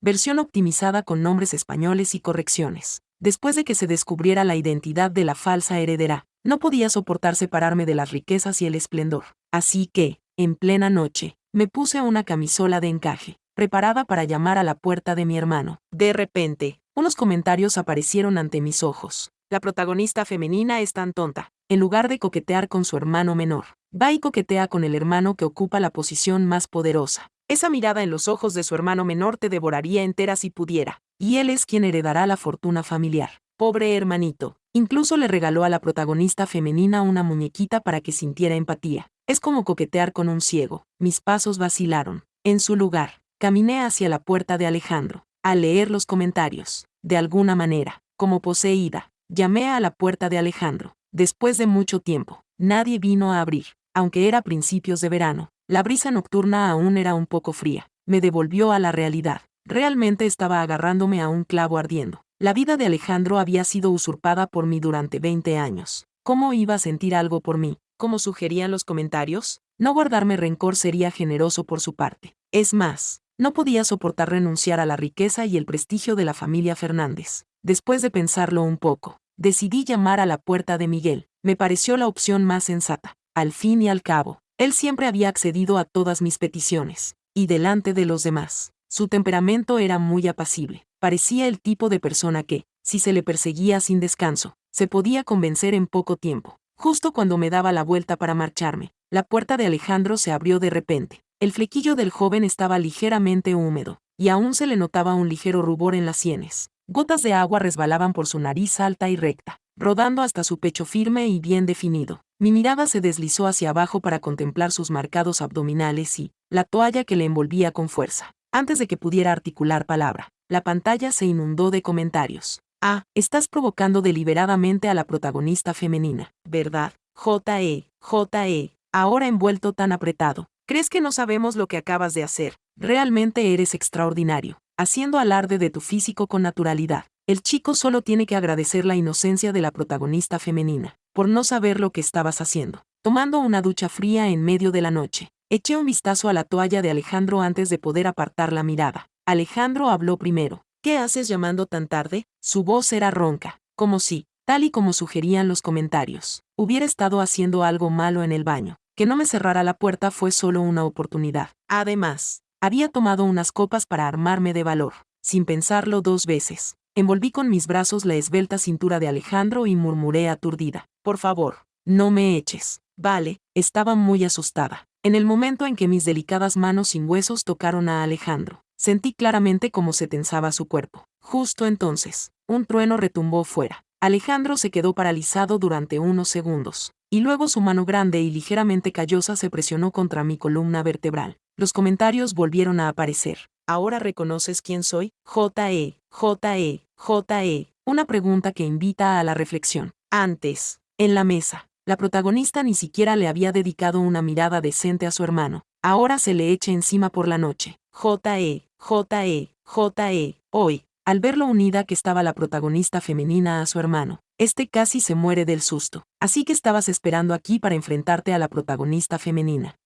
versión optimizada con nombres españoles y correcciones. Después de que se descubriera la identidad de la falsa heredera, no podía soportar separarme de las riquezas y el esplendor. Así que, en plena noche, me puse una camisola de encaje, preparada para llamar a la puerta de mi hermano. De repente, unos comentarios aparecieron ante mis ojos. La protagonista femenina es tan tonta. En lugar de coquetear con su hermano menor, va y coquetea con el hermano que ocupa la posición más poderosa. Esa mirada en los ojos de su hermano menor te devoraría entera si pudiera, y él es quien heredará la fortuna familiar. Pobre hermanito. Incluso le regaló a la protagonista femenina una muñequita para que sintiera empatía. Es como coquetear con un ciego. Mis pasos vacilaron. En su lugar, caminé hacia la puerta de Alejandro. Al leer los comentarios, de alguna manera, como poseída, llamé a la puerta de Alejandro. Después de mucho tiempo, nadie vino a abrir. Aunque era principios de verano, la brisa nocturna aún era un poco fría. Me devolvió a la realidad. Realmente estaba agarrándome a un clavo ardiendo. La vida de Alejandro había sido usurpada por mí durante 20 años. ¿Cómo iba a sentir algo por mí? Como sugerían los comentarios, no guardarme rencor sería generoso por su parte. Es más, no podía soportar renunciar a la riqueza y el prestigio de la familia Fernández. Después de pensarlo un poco, decidí llamar a la puerta de Miguel. Me pareció la opción más sensata. Al fin y al cabo, él siempre había accedido a todas mis peticiones. Y delante de los demás, su temperamento era muy apacible. Parecía el tipo de persona que, si se le perseguía sin descanso, se podía convencer en poco tiempo. Justo cuando me daba la vuelta para marcharme, la puerta de Alejandro se abrió de repente. El flequillo del joven estaba ligeramente húmedo, y aún se le notaba un ligero rubor en las sienes. Gotas de agua resbalaban por su nariz alta y recta, rodando hasta su pecho firme y bien definido. Mi mirada se deslizó hacia abajo para contemplar sus marcados abdominales y la toalla que le envolvía con fuerza. Antes de que pudiera articular palabra, la pantalla se inundó de comentarios. Ah, estás provocando deliberadamente a la protagonista femenina, ¿verdad? J.E., ahora envuelto tan apretado. ¿Crees que no sabemos lo que acabas de hacer? Realmente eres extraordinario, haciendo alarde de tu físico con naturalidad. El chico solo tiene que agradecer la inocencia de la protagonista femenina, por no saber lo que estabas haciendo. Tomando una ducha fría en medio de la noche, eché un vistazo a la toalla de Alejandro antes de poder apartar la mirada. Alejandro habló primero. ¿Qué haces llamando tan tarde? Su voz era ronca, como si, tal y como sugerían los comentarios, hubiera estado haciendo algo malo en el baño. Que no me cerrara la puerta fue solo una oportunidad. Además, había tomado unas copas para armarme de valor. Sin pensarlo 2 veces, envolví con mis brazos la esbelta cintura de Alejandro y murmuré aturdida. Por favor, no me eches. Vale, estaba muy asustada. En el momento en que mis delicadas manos sin huesos tocaron a Alejandro, sentí claramente cómo se tensaba su cuerpo. Justo entonces, un trueno retumbó fuera. Alejandro se quedó paralizado durante unos segundos, y luego su mano grande y ligeramente callosa se presionó contra mi columna vertebral. Los comentarios volvieron a aparecer. ¿Ahora reconoces quién soy? J.E. Una pregunta que invita a la reflexión. Antes, en la mesa, la protagonista ni siquiera le había dedicado una mirada decente a su hermano. Ahora se le echa encima por la noche. Hoy, al ver lo unida que estaba la protagonista femenina a su hermano, este casi se muere del susto. Así que estabas esperando aquí para enfrentarte a la protagonista femenina.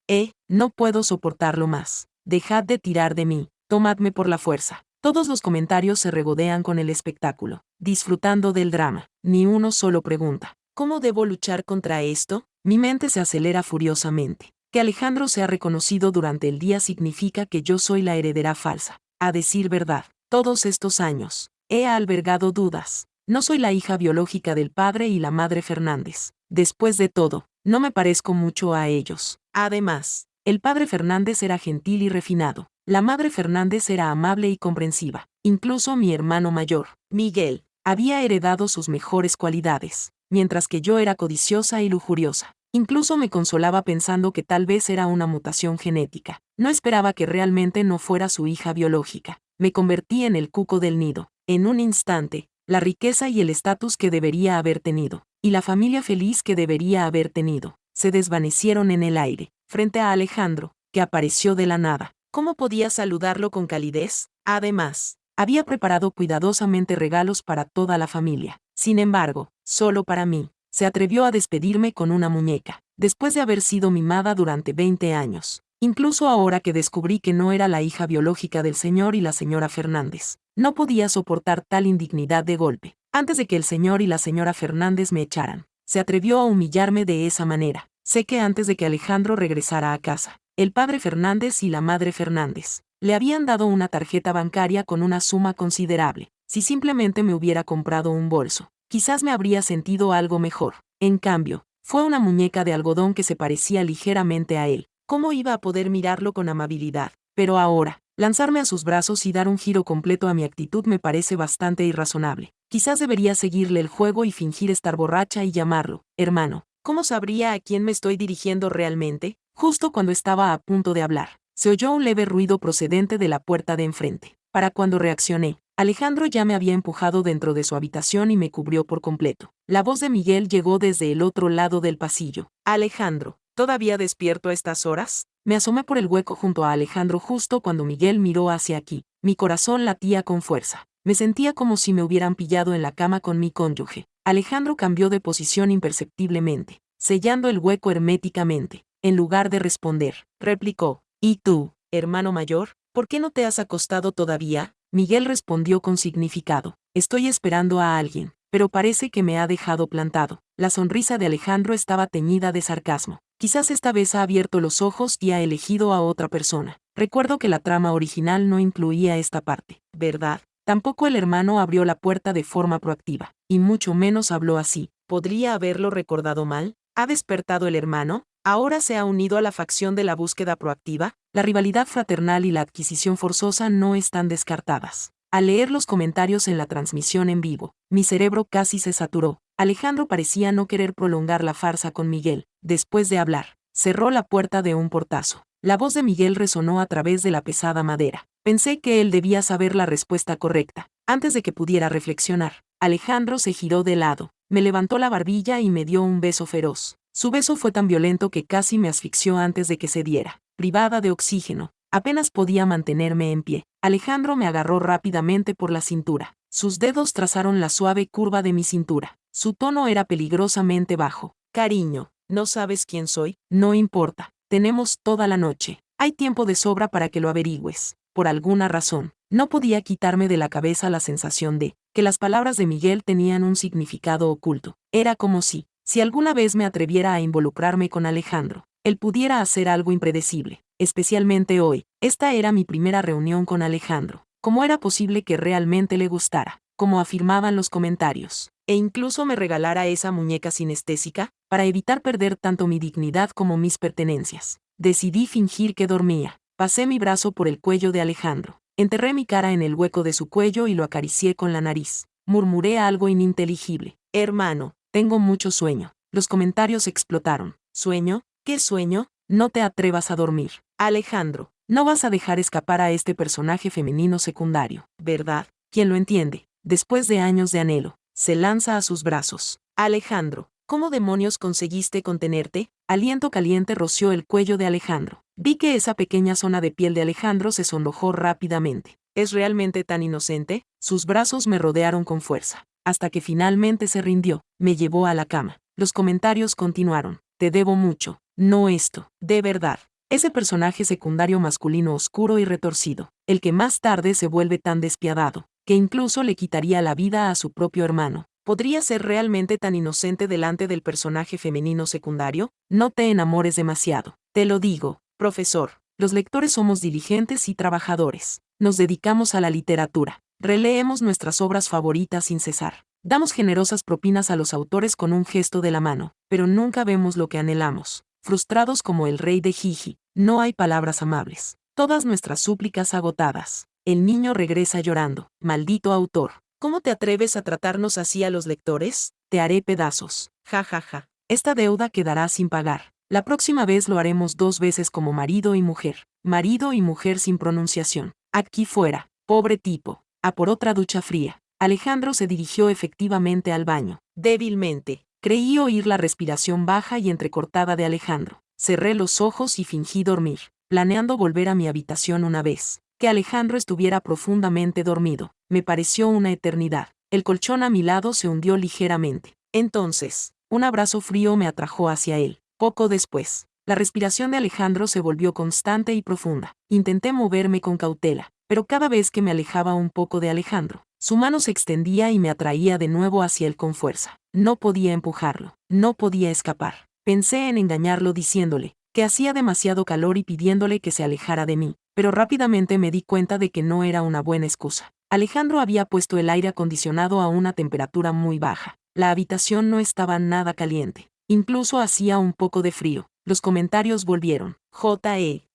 No puedo soportarlo más. Dejad de tirar de mí, tomadme por la fuerza. Todos los comentarios se regodean con el espectáculo, disfrutando del drama. Ni uno solo pregunta, ¿cómo debo luchar contra esto? Mi mente se acelera furiosamente. Que Alejandro sea reconocido durante el día significa que yo soy la heredera falsa. A decir verdad, todos estos años, he albergado dudas. No soy la hija biológica del padre y la madre Fernández. Después de todo, no me parezco mucho a ellos. Además, el padre Fernández era gentil y refinado. La madre Fernández era amable y comprensiva. Incluso mi hermano mayor, Miguel, había heredado sus mejores cualidades, mientras que yo era codiciosa y lujuriosa. Incluso me consolaba pensando que tal vez era una mutación genética. No esperaba que realmente no fuera su hija biológica. Me convertí en el cuco del nido. En un instante, la riqueza y el estatus que debería haber tenido, y la familia feliz que debería haber tenido, se desvanecieron en el aire, frente a Alejandro, que apareció de la nada. ¿Cómo podía saludarlo con calidez? Además, había preparado cuidadosamente regalos para toda la familia. Sin embargo, solo para mí, se atrevió a despedirme con una muñeca. Después de haber sido mimada durante 20 años, incluso ahora que descubrí que no era la hija biológica del señor y la señora Fernández. No podía soportar tal indignidad de golpe. Antes de que el señor y la señora Fernández me echaran, se atrevió a humillarme de esa manera. Sé que antes de que Alejandro regresara a casa, el padre Fernández y la madre Fernández le habían dado una tarjeta bancaria con una suma considerable. Si simplemente me hubiera comprado un bolso, quizás me habría sentido algo mejor. En cambio, fue una muñeca de algodón que se parecía ligeramente a él. ¿Cómo iba a poder mirarlo con amabilidad? Pero ahora, lanzarme a sus brazos y dar un giro completo a mi actitud me parece bastante irrazonable. Quizás debería seguirle el juego y fingir estar borracha y llamarlo hermano. ¿Cómo sabría a quién me estoy dirigiendo realmente? Justo cuando estaba a punto de hablar, se oyó un leve ruido procedente de la puerta de enfrente. Para cuando reaccioné, Alejandro ya me había empujado dentro de su habitación y me cubrió por completo. La voz de Miguel llegó desde el otro lado del pasillo. Alejandro, ¿todavía despierto a estas horas? Me asomé por el hueco junto a Alejandro justo cuando Miguel miró hacia aquí. Mi corazón latía con fuerza. Me sentía como si me hubieran pillado en la cama con mi cónyuge. Alejandro cambió de posición imperceptiblemente, sellando el hueco herméticamente. En lugar de responder, replicó: ¿Y tú, hermano mayor, por qué no te has acostado todavía? Miguel respondió con significado: estoy esperando a alguien, pero parece que me ha dejado plantado. La sonrisa de Alejandro estaba teñida de sarcasmo. Quizás esta vez ha abierto los ojos y ha elegido a otra persona. Recuerdo que la trama original no incluía esta parte, ¿verdad? Tampoco el hermano abrió la puerta de forma proactiva, y mucho menos habló así. ¿Podría haberlo recordado mal? ¿Ha despertado el hermano? ¿Ahora se ha unido a la facción de la búsqueda proactiva? La rivalidad fraternal y la adquisición forzosa no están descartadas. Al leer los comentarios en la transmisión en vivo, mi cerebro casi se saturó. Alejandro parecía no querer prolongar la farsa con Miguel. Después de hablar, cerró la puerta de un portazo. La voz de Miguel resonó a través de la pesada madera. Pensé que él debía saber la respuesta correcta. Antes de que pudiera reflexionar, Alejandro se giró de lado, me levantó la barbilla y me dio un beso feroz. Su beso fue tan violento que casi me asfixió antes de que se diera. Privada de oxígeno, apenas podía mantenerme en pie. Alejandro me agarró rápidamente por la cintura. Sus dedos trazaron la suave curva de mi cintura. Su tono era peligrosamente bajo. Cariño, ¿no sabes quién soy? No importa. Tenemos toda la noche. Hay tiempo de sobra para que lo averigües. Por alguna razón, no podía quitarme de la cabeza la sensación de que las palabras de Miguel tenían un significado oculto. Era como si alguna vez me atreviera a involucrarme con Alejandro, él pudiera hacer algo impredecible, especialmente hoy. Esta era mi primera reunión con Alejandro. ¿Cómo era posible que realmente le gustara, como afirmaban los comentarios, e incluso me regalara esa muñeca sinestésica, para evitar perder tanto mi dignidad como mis pertenencias? Decidí fingir que dormía. Pasé mi brazo por el cuello de Alejandro. Enterré mi cara en el hueco de su cuello y lo acaricié con la nariz. Murmuré algo ininteligible. Hermano, tengo mucho sueño. Los comentarios explotaron. ¿Sueño? ¿Qué sueño? No te atrevas a dormir. Alejandro, no vas a dejar escapar a este personaje femenino secundario, ¿verdad? ¿Quién lo entiende? Después de años de anhelo, se lanza a sus brazos. Alejandro, ¿cómo demonios conseguiste contenerte? Aliento caliente roció el cuello de Alejandro. Vi que esa pequeña zona de piel de Alejandro se sonrojó rápidamente. ¿Es realmente tan inocente? Sus brazos me rodearon con fuerza, hasta que finalmente se rindió. Me llevó a la cama. Los comentarios continuaron. Te debo mucho. No esto. De verdad. Ese personaje secundario masculino oscuro y retorcido, el que más tarde se vuelve tan despiadado, que incluso le quitaría la vida a su propio hermano. ¿Podría ser realmente tan inocente delante del personaje femenino secundario? No te enamores demasiado. Te lo digo, profesor. Los lectores somos diligentes y trabajadores. Nos dedicamos a la literatura. Releemos nuestras obras favoritas sin cesar. Damos generosas propinas a los autores con un gesto de la mano, pero nunca vemos lo que anhelamos. Frustrados como el rey de Gigi, no hay palabras amables. Todas nuestras súplicas agotadas. El niño regresa llorando. Maldito autor. ¿Cómo te atreves a tratarnos así a los lectores? Te haré pedazos. Ja ja ja. Esta deuda quedará sin pagar. La próxima vez lo haremos 2 veces como marido y mujer. Marido y mujer sin pronunciación. Aquí fuera. Pobre tipo. A por otra ducha fría. Alejandro se dirigió efectivamente al baño. Débilmente. Creí oír la respiración baja y entrecortada de Alejandro. Cerré los ojos y fingí dormir, planeando volver a mi habitación una vez que Alejandro estuviera profundamente dormido. Me pareció una eternidad. El colchón a mi lado se hundió ligeramente. Entonces, un abrazo frío me atrajo hacia él. Poco después, La respiración de Alejandro se volvió constante y profunda. Intenté moverme con cautela, pero cada vez que me alejaba un poco de Alejandro, su mano se extendía y me atraía de nuevo hacia él con fuerza. No podía empujarlo, no podía escapar. Pensé en engañarlo diciéndole que hacía demasiado calor y pidiéndole que se alejara de mí, pero rápidamente me di cuenta de que no era una buena excusa. Alejandro había puesto el aire acondicionado a una temperatura muy baja. La habitación no estaba nada caliente. Incluso hacía un poco de frío. Los comentarios volvieron.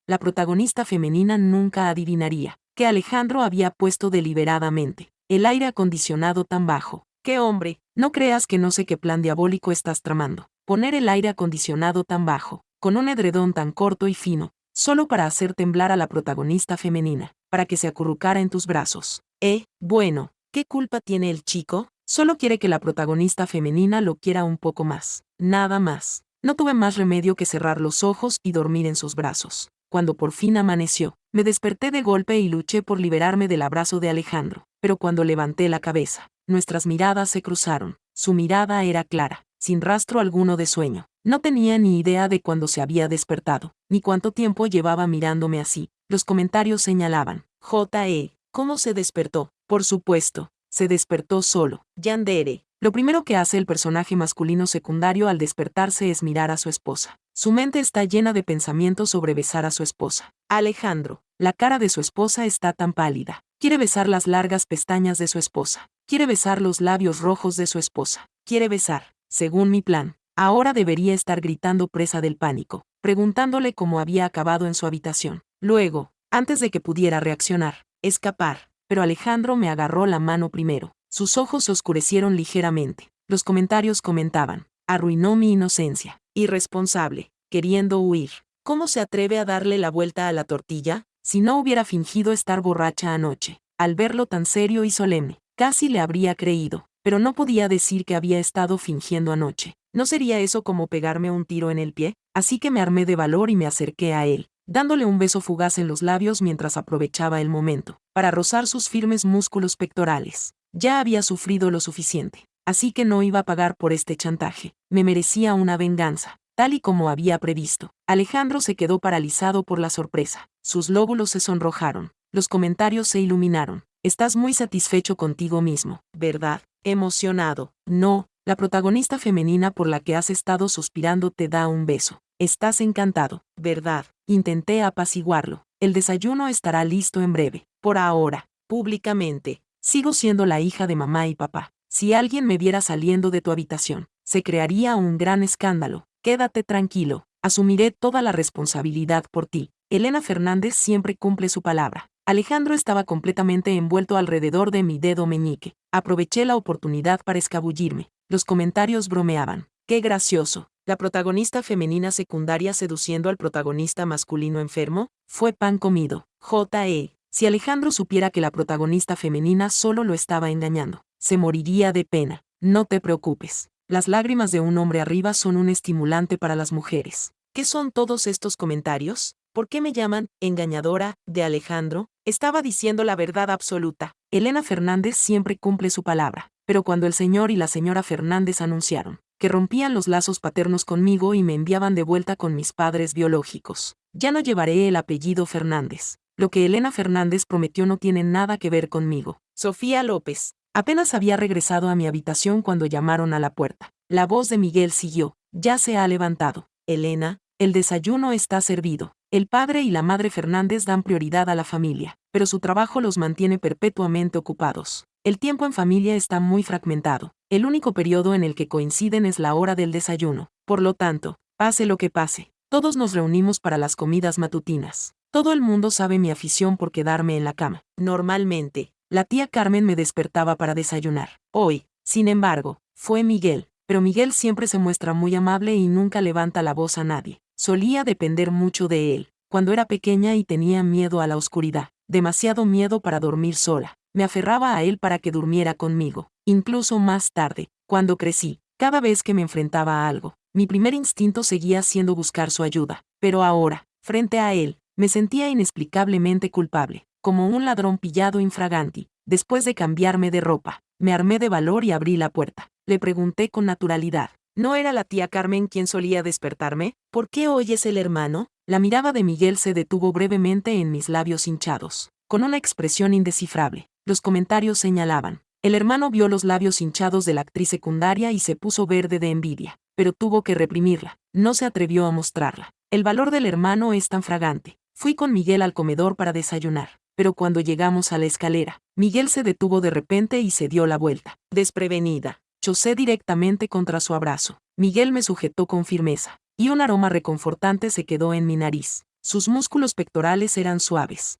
La protagonista femenina nunca adivinaría que Alejandro había puesto deliberadamente el aire acondicionado tan bajo. ¡Qué hombre! No creas que no sé qué plan diabólico estás tramando. Poner el aire acondicionado tan bajo, con un edredón tan corto y fino, solo para hacer temblar a la protagonista femenina, para que se acurrucara en tus brazos. Bueno, ¿qué culpa tiene el chico? Solo quiere que la protagonista femenina lo quiera un poco más. Nada más. No tuve más remedio que cerrar los ojos y dormir en sus brazos. Cuando por fin amaneció, me desperté de golpe y luché por liberarme del abrazo de Alejandro. Pero cuando levanté la cabeza, nuestras miradas se cruzaron. Su mirada era clara, sin rastro alguno de sueño. No tenía ni idea de cuándo se había despertado, ni cuánto tiempo llevaba mirándome así. Los comentarios señalaban. ¿Cómo se despertó? Por supuesto, se despertó solo. Yandere. Lo primero que hace el personaje masculino secundario al despertarse es mirar a su esposa. Su mente está llena de pensamientos sobre besar a su esposa. Alejandro. La cara de su esposa está tan pálida. Quiere besar las largas pestañas de su esposa. Quiere besar los labios rojos de su esposa. Quiere besar, según mi plan. Ahora debería estar gritando presa del pánico, preguntándole cómo había acabado en su habitación. Luego, antes de que pudiera reaccionar, escapar. Pero Alejandro me agarró la mano primero. Sus ojos se oscurecieron ligeramente. Los comentarios comentaban. Arruinó mi inocencia. Irresponsable. Queriendo huir. ¿Cómo se atreve a darle la vuelta a la tortilla? Si no hubiera fingido estar borracha anoche. Al verlo tan serio y solemne, casi le habría creído. Pero no podía decir que había estado fingiendo anoche. ¿No sería eso como pegarme un tiro en el pie? Así que me armé de valor y me acerqué a él, dándole un beso fugaz en los labios mientras aprovechaba el momento para rozar sus firmes músculos pectorales. Ya había sufrido lo suficiente, así que no iba a pagar por este chantaje. Me merecía una venganza, tal y como había previsto. Alejandro se quedó paralizado por la sorpresa. Sus lóbulos se sonrojaron. Los comentarios se iluminaron. Estás muy satisfecho contigo mismo, ¿verdad? Emocionado. No, la protagonista femenina por la que has estado suspirando te da un beso. Estás encantado, ¿verdad? Intenté apaciguarlo. El desayuno estará listo en breve. Por ahora, públicamente, sigo siendo la hija de mamá y papá. Si alguien me viera saliendo de tu habitación, se crearía un gran escándalo. Quédate tranquilo, asumiré toda la responsabilidad por ti. Elena Fernández siempre cumple su palabra. Alejandro estaba completamente envuelto alrededor de mi dedo meñique. Aproveché la oportunidad para escabullirme. Los comentarios bromeaban. ¡Qué gracioso! La protagonista femenina secundaria seduciendo al protagonista masculino enfermo, fue pan comido. Si Alejandro supiera que la protagonista femenina solo lo estaba engañando, se moriría de pena. No te preocupes. Las lágrimas de un hombre arriba son un estimulante para las mujeres. ¿Qué son todos estos comentarios? ¿Por qué me llaman engañadora de Alejandro? Estaba diciendo la verdad absoluta. Elena Fernández siempre cumple su palabra. Pero cuando el señor y la señora Fernández anunciaron que rompían los lazos paternos conmigo y me enviaban de vuelta con mis padres biológicos, ya no llevaré el apellido Fernández. Lo que Elena Fernández prometió no tiene nada que ver conmigo. Sofía López. Apenas había regresado a mi habitación cuando llamaron a la puerta. La voz de Miguel siguió. Ya se ha levantado. Elena, el desayuno está servido. El padre y la madre Fernández dan prioridad a la familia, pero su trabajo los mantiene perpetuamente ocupados. El tiempo en familia está muy fragmentado. El único periodo en el que coinciden es la hora del desayuno. Por lo tanto, pase lo que pase, todos nos reunimos para las comidas matutinas. Todo el mundo sabe mi afición por quedarme en la cama. Normalmente, la tía Carmen me despertaba para desayunar. Hoy, sin embargo, fue Miguel. Pero Miguel siempre se muestra muy amable y nunca levanta la voz a nadie. Solía depender mucho de él. Cuando era pequeña y tenía miedo a la oscuridad, demasiado miedo para dormir sola, me aferraba a él para que durmiera conmigo. Incluso más tarde, cuando crecí, cada vez que me enfrentaba a algo, mi primer instinto seguía siendo buscar su ayuda. Pero ahora, frente a él, me sentía inexplicablemente culpable, como un ladrón pillado infraganti. Después de cambiarme de ropa, me armé de valor y abrí la puerta. Le pregunté con naturalidad, ¿No era la tía Carmen quien solía despertarme? ¿Por qué hoy es el hermano? La mirada de Miguel se detuvo brevemente en mis labios hinchados, con una expresión indescifrable. Los comentarios señalaban. El hermano vio los labios hinchados de la actriz secundaria y se puso verde de envidia, pero tuvo que reprimirla. No se atrevió a mostrarla. El valor del hermano es tan fragante. Fui con Miguel al comedor para desayunar, pero cuando llegamos a la escalera, Miguel se detuvo de repente y se dio la vuelta. Desprevenida, chocé directamente contra su abrazo. Miguel me sujetó con firmeza, y un aroma reconfortante se quedó en mi nariz. Sus músculos pectorales eran suaves.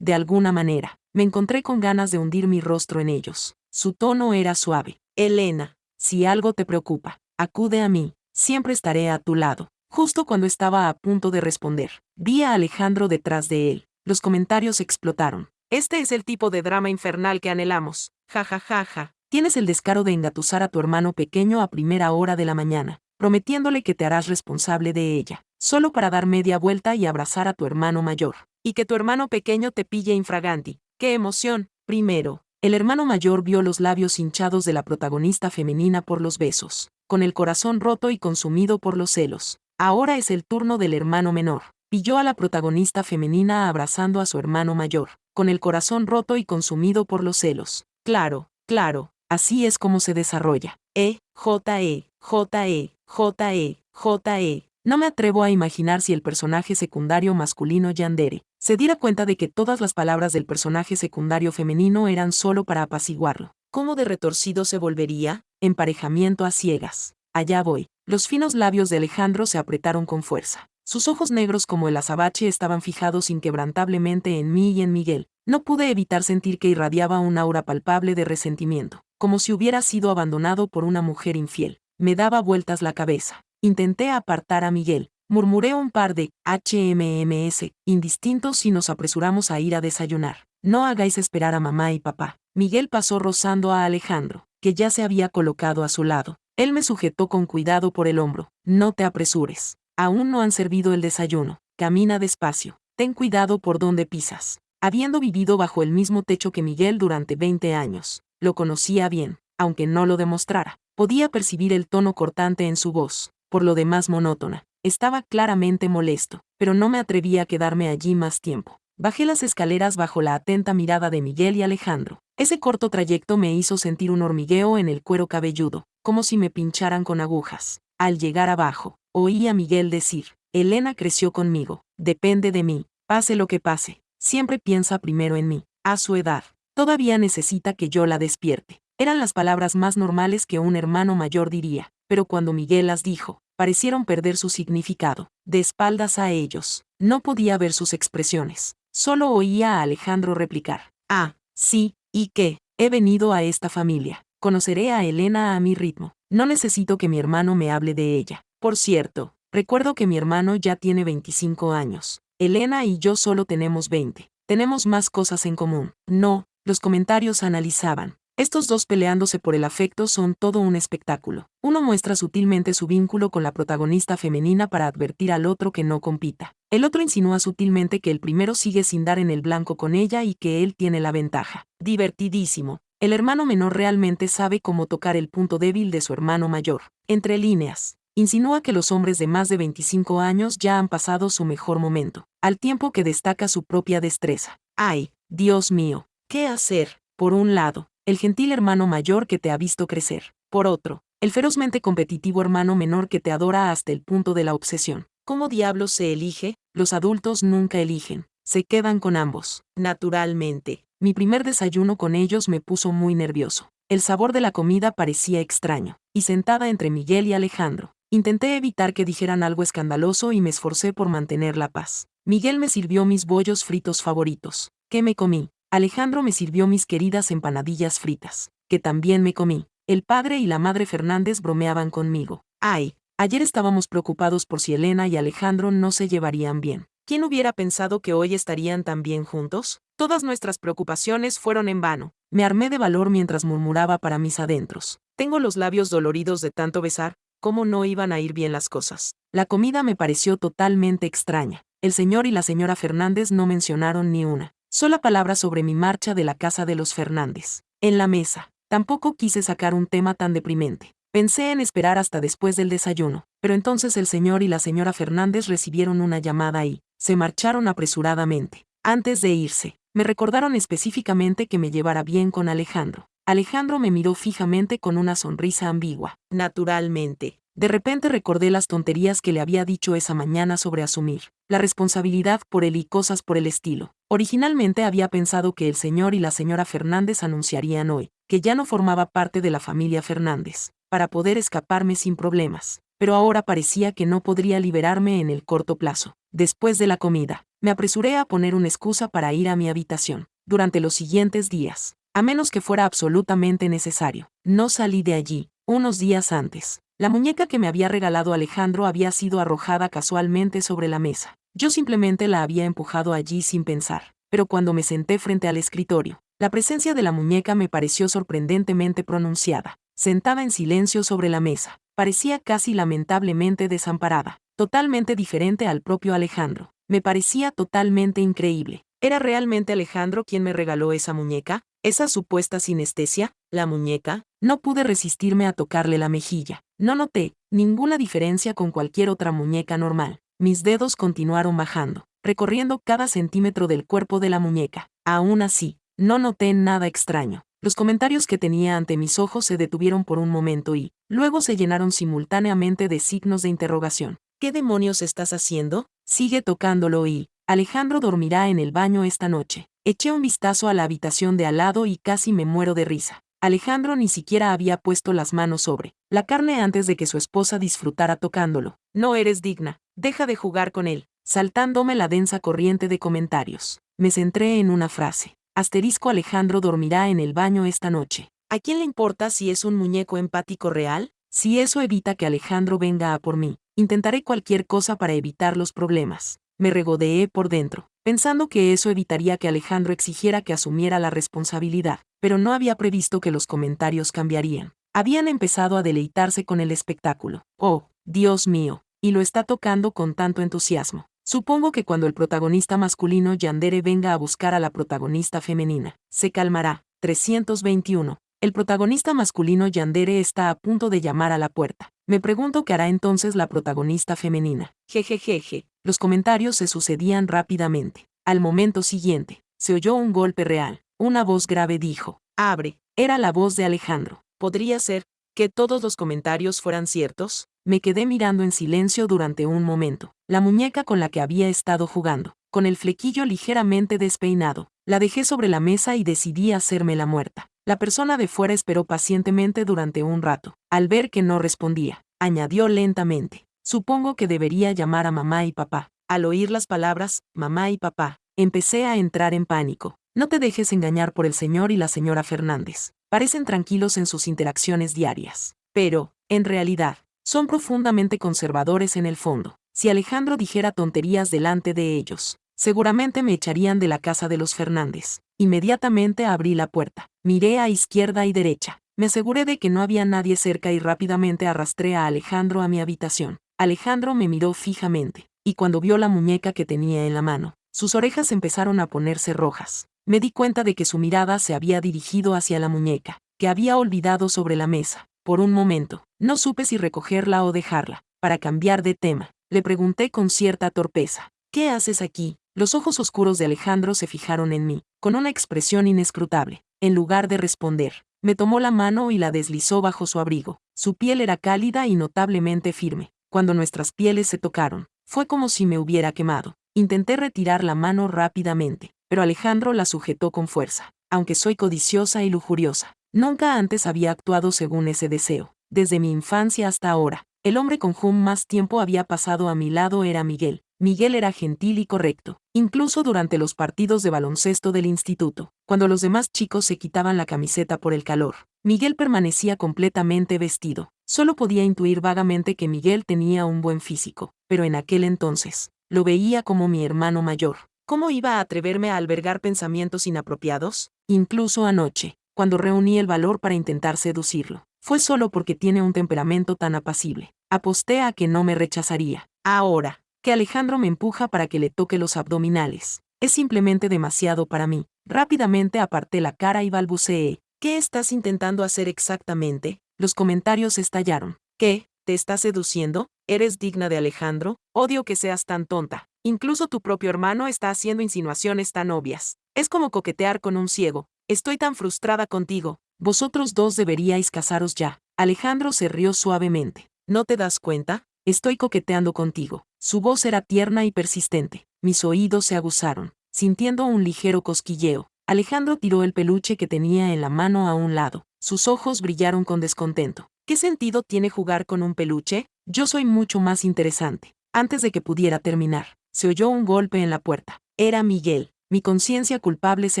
De alguna manera, me encontré con ganas de hundir mi rostro en ellos. Su tono era suave. Elena, si algo te preocupa, acude a mí, siempre estaré a tu lado. Justo cuando estaba a punto de responder, vi a Alejandro detrás de él. Los comentarios explotaron. Este es el tipo de drama infernal que anhelamos. Ja ja ja ja. Tienes el descaro de engatusar a tu hermano pequeño a primera hora de la mañana, prometiéndole que te harás responsable de ella, solo para dar media vuelta y abrazar a tu hermano mayor. Y que tu hermano pequeño te pille infraganti. ¡Qué emoción! Primero, el hermano mayor vio los labios hinchados de la protagonista femenina por los besos, con el corazón roto y consumido por los celos. Ahora es el turno del hermano menor. Pilló a la protagonista femenina abrazando a su hermano mayor, con el corazón roto y consumido por los celos. Claro, claro, así es como se desarrolla. J-E, J-E, J-E, J-E. No me atrevo a imaginar si el personaje secundario masculino Yandere se diera cuenta de que todas las palabras del personaje secundario femenino eran solo para apaciguarlo. ¿Cómo de retorcido se volvería? Emparejamiento a ciegas. Allá voy. Los finos labios de Alejandro se apretaron con fuerza. Sus ojos negros como el azabache estaban fijados inquebrantablemente en mí y en Miguel. No pude evitar sentir que irradiaba un aura palpable de resentimiento, como si hubiera sido abandonado por una mujer infiel. Me daba vueltas la cabeza. Intenté apartar a Miguel. Murmuré un par de HMMS indistintos y nos apresuramos a ir a desayunar. No hagáis esperar a mamá y papá. Miguel pasó rozando a Alejandro, que ya se había colocado a su lado. Él me sujetó con cuidado por el hombro. No te apresures. Aún no han servido el desayuno. Camina despacio. Ten cuidado por donde pisas. Habiendo vivido bajo el mismo techo que Miguel durante 20 años, lo conocía bien, aunque no lo demostrara. Podía percibir el tono cortante en su voz, por lo demás monótona. Estaba claramente molesto, pero no me atrevía a quedarme allí más tiempo. Bajé las escaleras bajo la atenta mirada de Miguel y Alejandro. Ese corto trayecto me hizo sentir un hormigueo en el cuero cabelludo, como si me pincharan con agujas. Al llegar abajo, oí a Miguel decir, Elena creció conmigo, depende de mí, pase lo que pase, siempre piensa primero en mí. A su edad, todavía necesita que yo la despierte. Eran las palabras más normales que un hermano mayor diría, pero cuando Miguel las dijo, parecieron perder su significado. De espaldas a ellos, no podía ver sus expresiones. Solo oía a Alejandro replicar, ah, sí, ¿y qué? He venido a esta familia. Conoceré a Elena a mi ritmo. No necesito que mi hermano me hable de ella. Por cierto, recuerdo que mi hermano ya tiene 25 años. Elena y yo solo tenemos 20. Tenemos más cosas en común. No, los comentarios analizaban. Estos dos peleándose por el afecto son todo un espectáculo. Uno muestra sutilmente su vínculo con la protagonista femenina para advertir al otro que no compita. El otro insinúa sutilmente que el primero sigue sin dar en el blanco con ella y que él tiene la ventaja. Divertidísimo. El hermano menor realmente sabe cómo tocar el punto débil de su hermano mayor. Entre líneas, insinúa que los hombres de más de 25 años ya han pasado su mejor momento, al tiempo que destaca su propia destreza. ¡Ay, Dios mío! ¿Qué hacer? Por un lado, el gentil hermano mayor que te ha visto crecer. Por otro, el ferozmente competitivo hermano menor que te adora hasta el punto de la obsesión. ¿Cómo diablos se elige? Los adultos nunca eligen. Se quedan con ambos. Naturalmente, mi primer desayuno con ellos me puso muy nervioso. El sabor de la comida parecía extraño, y sentada entre Miguel y Alejandro, intenté evitar que dijeran algo escandaloso y me esforcé por mantener la paz. Miguel me sirvió mis bollos fritos favoritos, que me comí. Alejandro me sirvió mis queridas empanadillas fritas, que también me comí. El padre y la madre Fernández bromeaban conmigo. Ay, ayer estábamos preocupados por si Elena y Alejandro no se llevarían bien. ¿Quién hubiera pensado que hoy estarían tan bien juntos? Todas nuestras preocupaciones fueron en vano. Me armé de valor mientras murmuraba para mis adentros. Tengo los labios doloridos de tanto besar, ¿cómo no iban a ir bien las cosas? La comida me pareció totalmente extraña. El señor y la señora Fernández no mencionaron ni una sola palabra sobre mi marcha de la casa de los Fernández. En la mesa, tampoco quise sacar un tema tan deprimente. Pensé en esperar hasta después del desayuno, pero entonces el señor y la señora Fernández recibieron una llamada y se marcharon apresuradamente. Antes de irse, me recordaron específicamente que me llevara bien con Alejandro. Alejandro me miró fijamente con una sonrisa ambigua. Naturalmente. De repente recordé las tonterías que le había dicho esa mañana sobre asumir la responsabilidad por él y cosas por el estilo. Originalmente había pensado que el señor y la señora Fernández anunciarían hoy que ya no formaba parte de la familia Fernández, para poder escaparme sin problemas. Pero ahora parecía que no podría liberarme en el corto plazo. Después de la comida, me apresuré a poner una excusa para ir a mi habitación. Durante los siguientes días, a menos que fuera absolutamente necesario, no salí de allí. Unos días antes, la muñeca que me había regalado Alejandro había sido arrojada casualmente sobre la mesa. Yo simplemente la había empujado allí sin pensar. Pero cuando me senté frente al escritorio, la presencia de la muñeca me pareció sorprendentemente pronunciada. Sentada en silencio sobre la mesa, parecía casi lamentablemente desamparada, totalmente diferente al propio Alejandro. Me parecía totalmente increíble. ¿Era realmente Alejandro quien me regaló esa muñeca? ¿Esa supuesta sinestesia? ¿La muñeca? No pude resistirme a tocarle la mejilla. No noté ninguna diferencia con cualquier otra muñeca normal. Mis dedos continuaron bajando, recorriendo cada centímetro del cuerpo de la muñeca. Aún así, no noté nada extraño. Los comentarios que tenía ante mis ojos se detuvieron por un momento y, luego se llenaron simultáneamente de signos de interrogación. ¿Qué demonios estás haciendo? Sigue tocándolo y Alejandro dormirá en el baño esta noche. Eché un vistazo a la habitación de al lado y casi me muero de risa. Alejandro ni siquiera había puesto las manos sobre la carne antes de que su esposa disfrutara tocándolo. No eres digna, deja de jugar con él. Saltándome la densa corriente de comentarios, me centré en una frase. Asterisco Alejandro dormirá en el baño esta noche. ¿A quién le importa si es un muñeco empático real? Si eso evita que Alejandro venga a por mí, intentaré cualquier cosa para evitar los problemas. Me regodeé por dentro, pensando que eso evitaría que Alejandro exigiera que asumiera la responsabilidad, pero no había previsto que los comentarios cambiarían. Habían empezado a deleitarse con el espectáculo. Oh, Dios mío, y lo está tocando con tanto entusiasmo. Supongo que cuando el protagonista masculino Yandere venga a buscar a la protagonista femenina, se calmará. 321. El protagonista masculino Yandere está a punto de llamar a la puerta. Me pregunto qué hará entonces la protagonista femenina. Jejejeje. Los comentarios se sucedían rápidamente. Al momento siguiente, se oyó un golpe real. Una voz grave dijo: «Abre». Era la voz de Alejandro. ¿Podría ser que todos los comentarios fueran ciertos? Me quedé mirando en silencio durante un momento. La muñeca con la que había estado jugando, con el flequillo ligeramente despeinado, la dejé sobre la mesa y decidí hacerme la muerta. La persona de fuera esperó pacientemente durante un rato. Al ver que no respondía, añadió lentamente: «Supongo que debería llamar a mamá y papá». Al oír las palabras «mamá y papá», empecé a entrar en pánico. No te dejes engañar por el señor y la señora Fernández. Parecen tranquilos en sus interacciones diarias. Pero, en realidad, son profundamente conservadores en el fondo. Si Alejandro dijera tonterías delante de ellos, seguramente me echarían de la casa de los Fernández. Inmediatamente abrí la puerta. Miré a izquierda y derecha. Me aseguré de que no había nadie cerca y rápidamente arrastré a Alejandro a mi habitación. Alejandro me miró fijamente, y cuando vio la muñeca que tenía en la mano, sus orejas empezaron a ponerse rojas. Me di cuenta de que su mirada se había dirigido hacia la muñeca, que había olvidado sobre la mesa. Por un momento, no supe si recogerla o dejarla. Para cambiar de tema, le pregunté con cierta torpeza: «¿Qué haces aquí?». Los ojos oscuros de Alejandro se fijaron en mí, con una expresión inescrutable. En lugar de responder, me tomó la mano y la deslizó bajo su abrigo. Su piel era cálida y notablemente firme. Cuando nuestras pieles se tocaron, fue como si me hubiera quemado. Intenté retirar la mano rápidamente, pero Alejandro la sujetó con fuerza. Aunque soy codiciosa y lujuriosa, nunca antes había actuado según ese deseo. Desde mi infancia hasta ahora, el hombre con whom más tiempo había pasado a mi lado era Miguel. Miguel era gentil y correcto, incluso durante los partidos de baloncesto del instituto. Cuando los demás chicos se quitaban la camiseta por el calor, Miguel permanecía completamente vestido. Solo podía intuir vagamente que Miguel tenía un buen físico, pero en aquel entonces, lo veía como mi hermano mayor. ¿Cómo iba a atreverme a albergar pensamientos inapropiados? Incluso anoche, cuando reuní el valor para intentar seducirlo, fue solo porque tiene un temperamento tan apacible. Aposté a que no me rechazaría. Ahora, que Alejandro me empuja para que le toque los abdominales, es simplemente demasiado para mí. Rápidamente aparté la cara y balbuceé: «¿Qué estás intentando hacer exactamente?». Los comentarios estallaron. ¿Qué? ¿Te estás seduciendo? ¿Eres digna de Alejandro? Odio que seas tan tonta. Incluso tu propio hermano está haciendo insinuaciones tan obvias. Es como coquetear con un ciego. Estoy tan frustrada contigo. Vosotros dos deberíais casaros ya. Alejandro se rió suavemente. ¿No te das cuenta? Estoy coqueteando contigo. Su voz era tierna y persistente. Mis oídos se aguzaron, sintiendo un ligero cosquilleo. Alejandro tiró el peluche que tenía en la mano a un lado. Sus ojos brillaron con descontento. ¿Qué sentido tiene jugar con un peluche? Yo soy mucho más interesante. Antes de que pudiera terminar, se oyó un golpe en la puerta. Era Miguel. Mi conciencia culpable se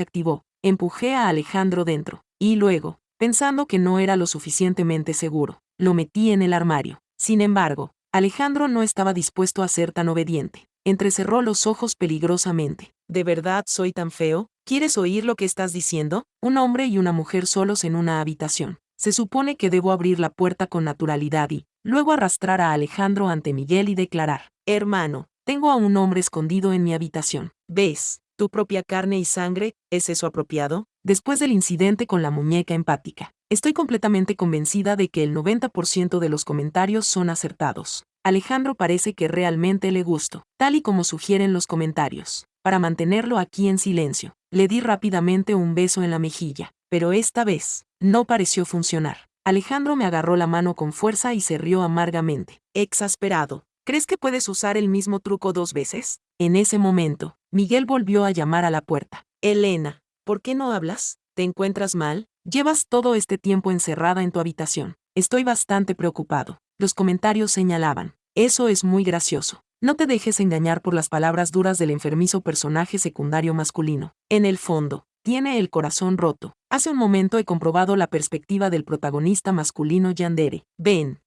activó. Empujé a Alejandro dentro. Y luego, pensando que no era lo suficientemente seguro, lo metí en el armario. Sin embargo, Alejandro no estaba dispuesto a ser tan obediente. Entrecerró los ojos peligrosamente. ¿De verdad soy tan feo? ¿Quieres oír lo que estás diciendo? Un hombre y una mujer solos en una habitación. Se supone que debo abrir la puerta con naturalidad y, luego arrastrar a Alejandro ante Miguel y declarar: hermano, tengo a un hombre escondido en mi habitación. ¿Ves? Tu propia carne y sangre, ¿es eso apropiado? Después del incidente con la muñeca empática, estoy completamente convencida de que el 90% de los comentarios son acertados. Alejandro parece que realmente le gusto, tal y como sugieren los comentarios. Para mantenerlo aquí en silencio, le di rápidamente un beso en la mejilla, pero esta vez, no pareció funcionar. Alejandro me agarró la mano con fuerza y se rió amargamente. Exasperado. ¿Crees que puedes usar el mismo truco 2 veces? En ese momento, Miguel volvió a llamar a la puerta. Elena, ¿por qué no hablas? ¿Te encuentras mal? Llevas todo este tiempo encerrada en tu habitación. Estoy bastante preocupado. Los comentarios señalaban: eso es muy gracioso. No te dejes engañar por las palabras duras del enfermizo personaje secundario masculino. En el fondo, tiene el corazón roto. Hace un momento he comprobado la perspectiva del protagonista masculino Yandere. Ven,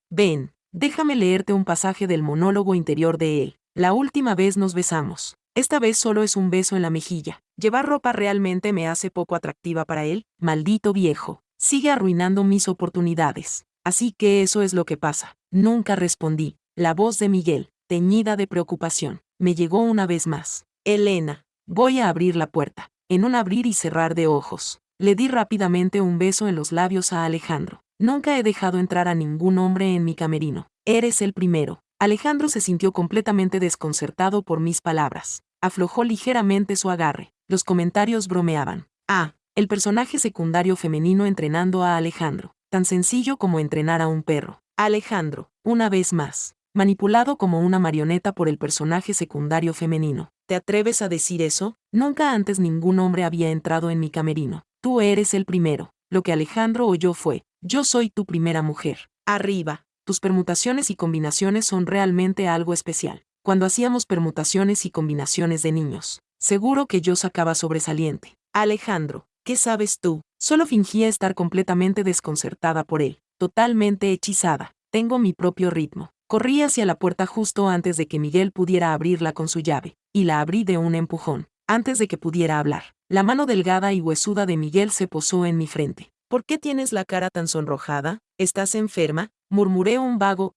déjame leerte un pasaje del monólogo interior de él. La última vez nos besamos. Esta vez solo es un beso en la mejilla. ¿Llevar ropa realmente me hace poco atractiva para él? Maldito viejo. Sigue arruinando mis oportunidades. Así que eso es lo que pasa. Nunca respondí. La voz de Miguel, teñida de preocupación, me llegó una vez más. Elena, voy a abrir la puerta. En un abrir y cerrar de ojos, le di rápidamente un beso en los labios a Alejandro. Nunca he dejado entrar a ningún hombre en mi camerino. Eres el primero. Alejandro se sintió completamente desconcertado por mis palabras. Aflojó ligeramente su agarre. Los comentarios bromeaban. Ah, el personaje secundario femenino entrenando a Alejandro. Tan sencillo como entrenar a un perro. Alejandro, una vez más, manipulado como una marioneta por el personaje secundario femenino. ¿Te atreves a decir eso? Nunca antes ningún hombre había entrado en mi camerino. Tú eres el primero. Lo que Alejandro oyó fue: yo soy tu primera mujer. Arriba. Tus permutaciones y combinaciones son realmente algo especial. Cuando hacíamos permutaciones y combinaciones de niños, seguro que yo sacaba sobresaliente. Alejandro, ¿qué sabes tú? Solo fingía estar completamente desconcertada por él, totalmente hechizada. Tengo mi propio ritmo. Corrí hacia la puerta justo antes de que Miguel pudiera abrirla con su llave, y la abrí de un empujón. Antes de que pudiera hablar, la mano delgada y huesuda de Miguel se posó en mi frente. ¿Por qué tienes la cara tan sonrojada? ¿Estás enferma? Murmuré un vago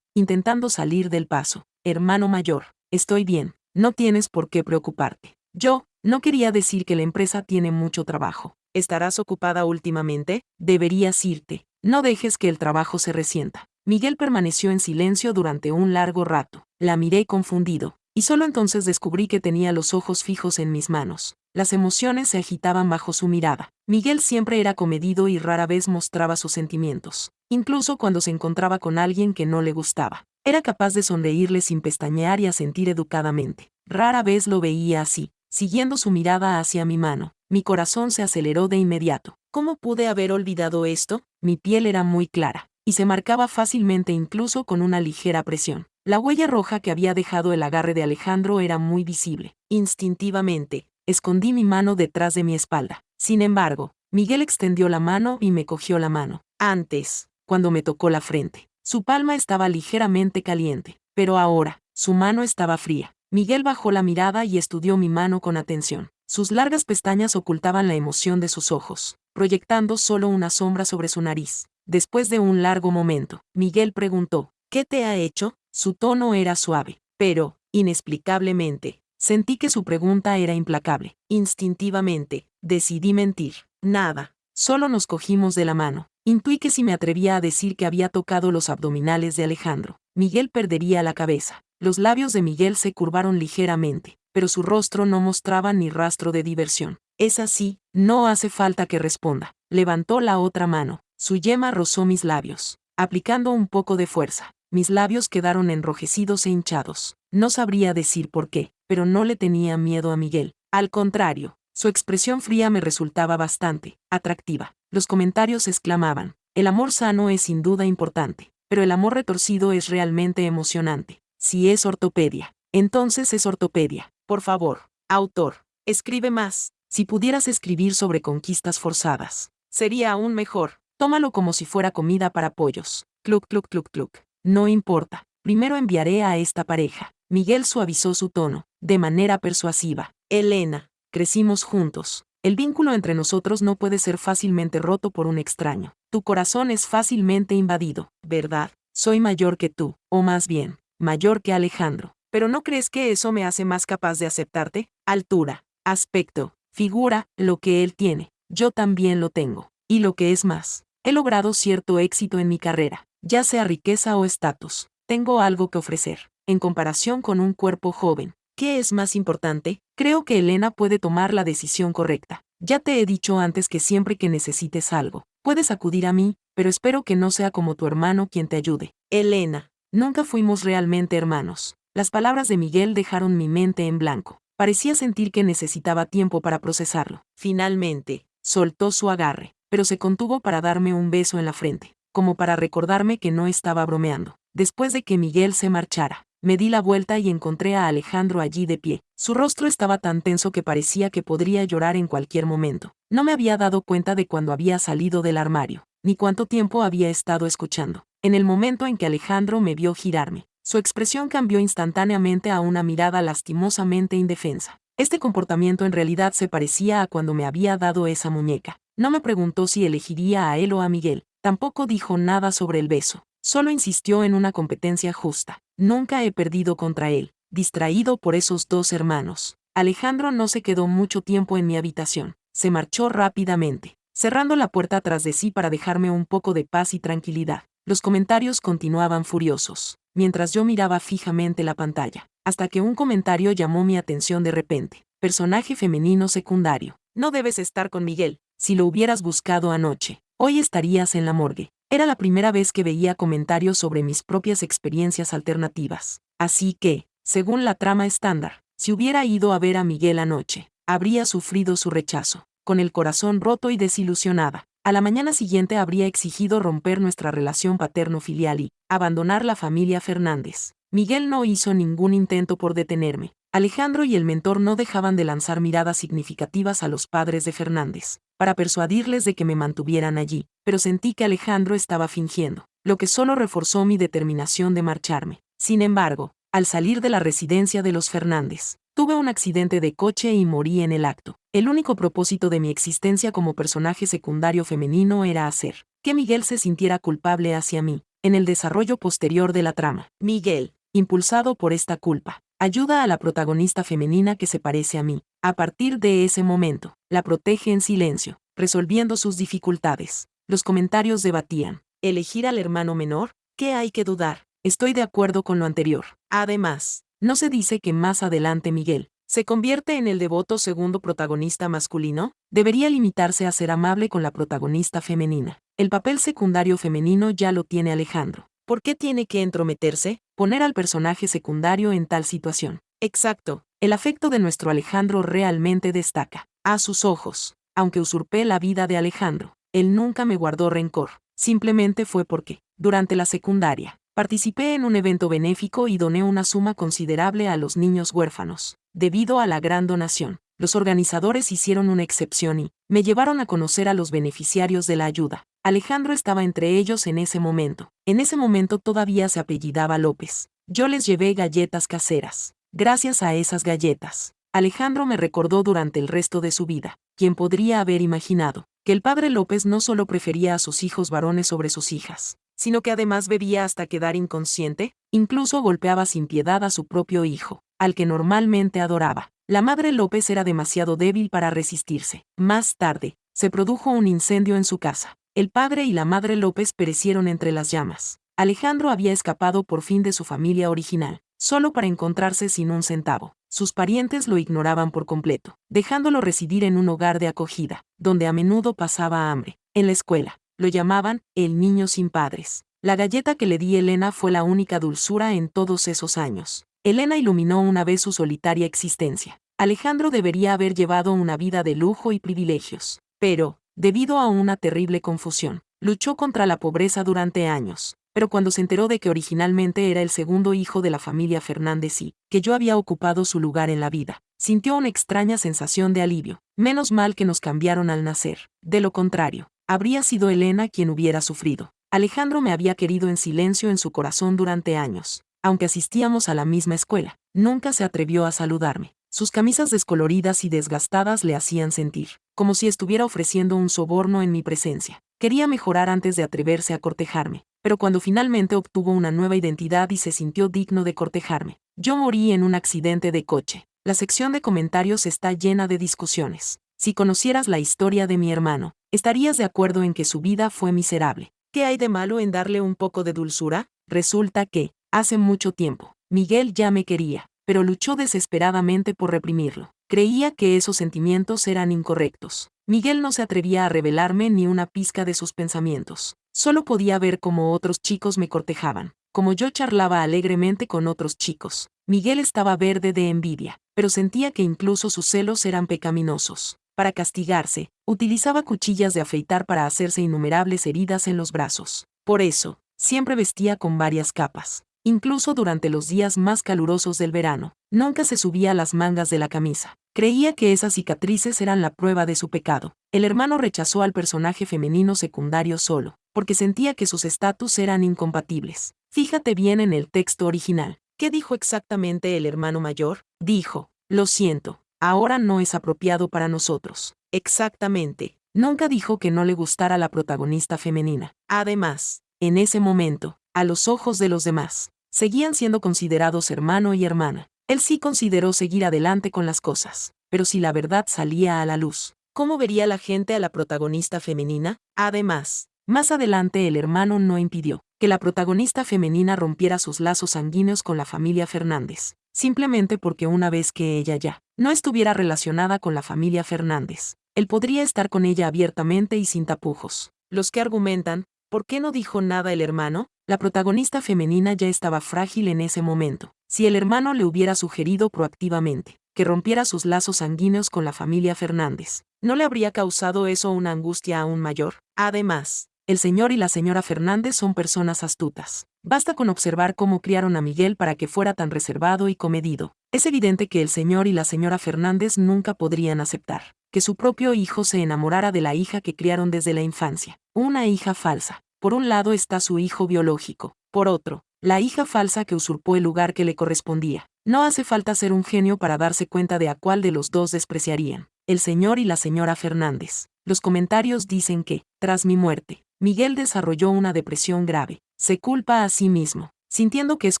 intentando salir del paso. Hermano mayor, estoy bien, no tienes por qué preocuparte. Yo no quería decir que la empresa tiene mucho trabajo. ¿Estarás ocupada últimamente? Deberías irte. No dejes que el trabajo se resienta. Miguel permaneció en silencio durante un largo rato. La miré confundido, y solo entonces descubrí que tenía los ojos fijos en mis manos. Las emociones se agitaban bajo su mirada. Miguel siempre era comedido y rara vez mostraba sus sentimientos. Incluso cuando se encontraba con alguien que no le gustaba, era capaz de sonreírle sin pestañear y asentir educadamente. Rara vez lo veía así, siguiendo su mirada hacia mi mano. Mi corazón se aceleró de inmediato. ¿Cómo pude haber olvidado esto? Mi piel era muy clara, y se marcaba fácilmente incluso con una ligera presión. La huella roja que había dejado el agarre de Alejandro era muy visible. Instintivamente, escondí mi mano detrás de mi espalda. Sin embargo, Miguel extendió la mano y me cogió la mano. Antes, cuando me tocó la frente, su palma estaba ligeramente caliente, pero ahora, su mano estaba fría. Miguel bajó la mirada y estudió mi mano con atención. Sus largas pestañas ocultaban la emoción de sus ojos, proyectando solo una sombra sobre su nariz. Después de un largo momento, Miguel preguntó: ¿qué te ha hecho? Su tono era suave, pero, inexplicablemente, sentí que su pregunta era implacable. Instintivamente, decidí mentir. Nada, Solo nos cogimos de la mano. Intuí que si me atrevía a decir que había tocado los abdominales de Alejandro, Miguel perdería la cabeza. Los labios de Miguel se curvaron ligeramente, pero su rostro no mostraba ni rastro de diversión. Es así, no hace falta que responda. Levantó la otra mano. Su yema rozó mis labios, aplicando un poco de fuerza. Mis labios quedaron enrojecidos e hinchados. No sabría decir por qué, pero no le tenía miedo a Miguel. Al contrario, su expresión fría me resultaba bastante atractiva. Los comentarios exclamaban: el amor sano es sin duda importante, pero el amor retorcido es realmente emocionante. Si es ortopedia, entonces es ortopedia. Por favor, autor, escribe más. Si pudieras escribir sobre conquistas forzadas, sería aún mejor. Tómalo como si fuera comida para pollos. Cluc, cluc, cluc, cluc. No importa. Primero enviaré a esta pareja. Miguel suavizó su tono, de manera persuasiva. Elena, crecimos juntos. El vínculo entre nosotros no puede ser fácilmente roto por un extraño. Tu corazón es fácilmente invadido, ¿verdad? Soy mayor que tú, o más bien, mayor que Alejandro. ¿Pero no crees que eso me hace más capaz de aceptarte? Altura, aspecto, figura, lo que él tiene, yo también lo tengo. Y lo que es más, he logrado cierto éxito en mi carrera, ya sea riqueza o estatus. Tengo algo que ofrecer. En comparación con un cuerpo joven, ¿qué es más importante? Creo que Elena puede tomar la decisión correcta. Ya te he dicho antes que siempre que necesites algo, puedes acudir a mí, pero espero que no sea como tu hermano quien te ayude. Elena, nunca fuimos realmente hermanos. Las palabras de Miguel dejaron mi mente en blanco. Parecía sentir que necesitaba tiempo para procesarlo. Finalmente, soltó su agarre, pero se contuvo para darme un beso en la frente, como para recordarme que no estaba bromeando. Después de que Miguel se marchara, me di la vuelta y encontré a Alejandro allí de pie. Su rostro estaba tan tenso que parecía que podría llorar en cualquier momento. No me había dado cuenta de cuando había salido del armario, ni cuánto tiempo había estado escuchando. En el momento en que Alejandro me vio girarme, su expresión cambió instantáneamente a una mirada lastimosamente indefensa. Este comportamiento en realidad se parecía a cuando me había dado esa muñeca. No me preguntó si elegiría a él o a Miguel. Tampoco dijo nada sobre el beso. Solo insistió en una competencia justa. Nunca he perdido contra él, distraído por esos dos hermanos. Alejandro no se quedó mucho tiempo en mi habitación. Se marchó rápidamente, cerrando la puerta tras de sí para dejarme un poco de paz y tranquilidad. Los comentarios continuaban furiosos, mientras yo miraba fijamente la pantalla, hasta que un comentario llamó mi atención de repente. Personaje femenino secundario. No debes estar con Miguel. Si lo hubieras buscado anoche, hoy estarías en la morgue. Era la primera vez que veía comentarios sobre mis propias experiencias alternativas. Así que, según la trama estándar, si hubiera ido a ver a Miguel anoche, habría sufrido su rechazo, con el corazón roto y desilusionada. A la mañana siguiente habría exigido romper nuestra relación paterno-filial y abandonar la familia Fernández. Miguel no hizo ningún intento por detenerme. Alejandro y el mentor no dejaban de lanzar miradas significativas a los padres de Fernández, para persuadirles de que me mantuvieran allí, pero sentí que Alejandro estaba fingiendo, lo que solo reforzó mi determinación de marcharme. Sin embargo, al salir de la residencia de los Fernández, tuve un accidente de coche y morí en el acto. El único propósito de mi existencia como personaje secundario femenino era hacer que Miguel se sintiera culpable hacia mí. En el desarrollo posterior de la trama, Miguel, impulsado por esta culpa, ayuda a la protagonista femenina que se parece a mí. A partir de ese momento, la protege en silencio, resolviendo sus dificultades. Los comentarios debatían: ¿elegir al hermano menor? ¿Qué hay que dudar? Estoy de acuerdo con lo anterior. Además, ¿no se dice que más adelante Miguel se convierte en el devoto segundo protagonista masculino? Debería limitarse a ser amable con la protagonista femenina. El papel secundario femenino ya lo tiene Alejandro. ¿Por qué tiene que entrometerse? Poner al personaje secundario en tal situación. Exacto, el afecto de nuestro Alejandro realmente destaca. A sus ojos, aunque usurpé la vida de Alejandro, él nunca me guardó rencor. Simplemente fue porque, durante la secundaria, participé en un evento benéfico y doné una suma considerable a los niños huérfanos. Debido a la gran donación, los organizadores hicieron una excepción y me llevaron a conocer a los beneficiarios de la ayuda. Alejandro estaba entre ellos en ese momento. En ese momento todavía se apellidaba López. Yo les llevé galletas caseras. Gracias a esas galletas, Alejandro me recordó durante el resto de su vida. ¿Quién podría haber imaginado que el padre López no solo prefería a sus hijos varones sobre sus hijas, sino que además bebía hasta quedar inconsciente? Incluso golpeaba sin piedad a su propio hijo, al que normalmente adoraba. La madre López era demasiado débil para resistirse. Más tarde, se produjo un incendio en su casa. El padre y la madre López perecieron entre las llamas. Alejandro había escapado por fin de su familia original, solo para encontrarse sin un centavo. Sus parientes lo ignoraban por completo, dejándolo residir en un hogar de acogida, donde a menudo pasaba hambre. En la escuela, lo llamaban el niño sin padres. La galleta que le di a Elena fue la única dulzura en todos esos años. Elena iluminó una vez su solitaria existencia. Alejandro debería haber llevado una vida de lujo y privilegios, pero, debido a una terrible confusión, luchó contra la pobreza durante años. Pero cuando se enteró de que originalmente era el segundo hijo de la familia Fernández y que yo había ocupado su lugar en la vida, sintió una extraña sensación de alivio. Menos mal que nos cambiaron al nacer. De lo contrario, habría sido Elena quien hubiera sufrido. Alejandro me había querido en silencio en su corazón durante años. Aunque asistíamos a la misma escuela, nunca se atrevió a saludarme. Sus camisas descoloridas y desgastadas le hacían sentir como si estuviera ofreciendo un soborno en mi presencia. Quería mejorar antes de atreverse a cortejarme, pero cuando finalmente obtuvo una nueva identidad y se sintió digno de cortejarme, yo morí en un accidente de coche. La sección de comentarios está llena de discusiones. Si conocieras la historia de mi hermano, estarías de acuerdo en que su vida fue miserable. ¿Qué hay de malo en darle un poco de dulzura? Resulta que, hace mucho tiempo, Miguel ya me quería, pero luchó desesperadamente por reprimirlo. Creía que esos sentimientos eran incorrectos. Miguel no se atrevía a revelarme ni una pizca de sus pensamientos. Solo podía ver cómo otros chicos me cortejaban, como yo charlaba alegremente con otros chicos. Miguel estaba verde de envidia, pero sentía que incluso sus celos eran pecaminosos. Para castigarse, utilizaba cuchillas de afeitar para hacerse innumerables heridas en los brazos. Por eso, siempre vestía con varias capas. Incluso durante los días más calurosos del verano, nunca se subía las mangas de la camisa. Creía que esas cicatrices eran la prueba de su pecado. El hermano rechazó al personaje femenino secundario solo, porque sentía que sus estatus eran incompatibles. Fíjate bien en el texto original. ¿Qué dijo exactamente el hermano mayor? Dijo, lo siento, ahora no es apropiado para nosotros. Exactamente. Nunca dijo que no le gustara la protagonista femenina. Además, en ese momento, a los ojos de los demás, seguían siendo considerados hermano y hermana. Él sí consideró seguir adelante con las cosas, pero si la verdad salía a la luz, ¿cómo vería la gente a la protagonista femenina? Además, más adelante el hermano no impidió que la protagonista femenina rompiera sus lazos sanguíneos con la familia Fernández, simplemente porque una vez que ella ya no estuviera relacionada con la familia Fernández, él podría estar con ella abiertamente y sin tapujos. Los que argumentan, ¿por qué no dijo nada el hermano? La protagonista femenina ya estaba frágil en ese momento. Si el hermano le hubiera sugerido proactivamente que rompiera sus lazos sanguíneos con la familia Fernández, ¿no le habría causado eso una angustia aún mayor? Además, el señor y la señora Fernández son personas astutas. Basta con observar cómo criaron a Miguel para que fuera tan reservado y comedido. Es evidente que el señor y la señora Fernández nunca podrían aceptar que su propio hijo se enamorara de la hija que criaron desde la infancia. Una hija falsa. Por un lado está su hijo biológico, por otro, la hija falsa que usurpó el lugar que le correspondía. No hace falta ser un genio para darse cuenta de a cuál de los dos despreciarían, el señor y la señora Fernández. Los comentarios dicen que, tras mi muerte, Miguel desarrolló una depresión grave. Se culpa a sí mismo, sintiendo que es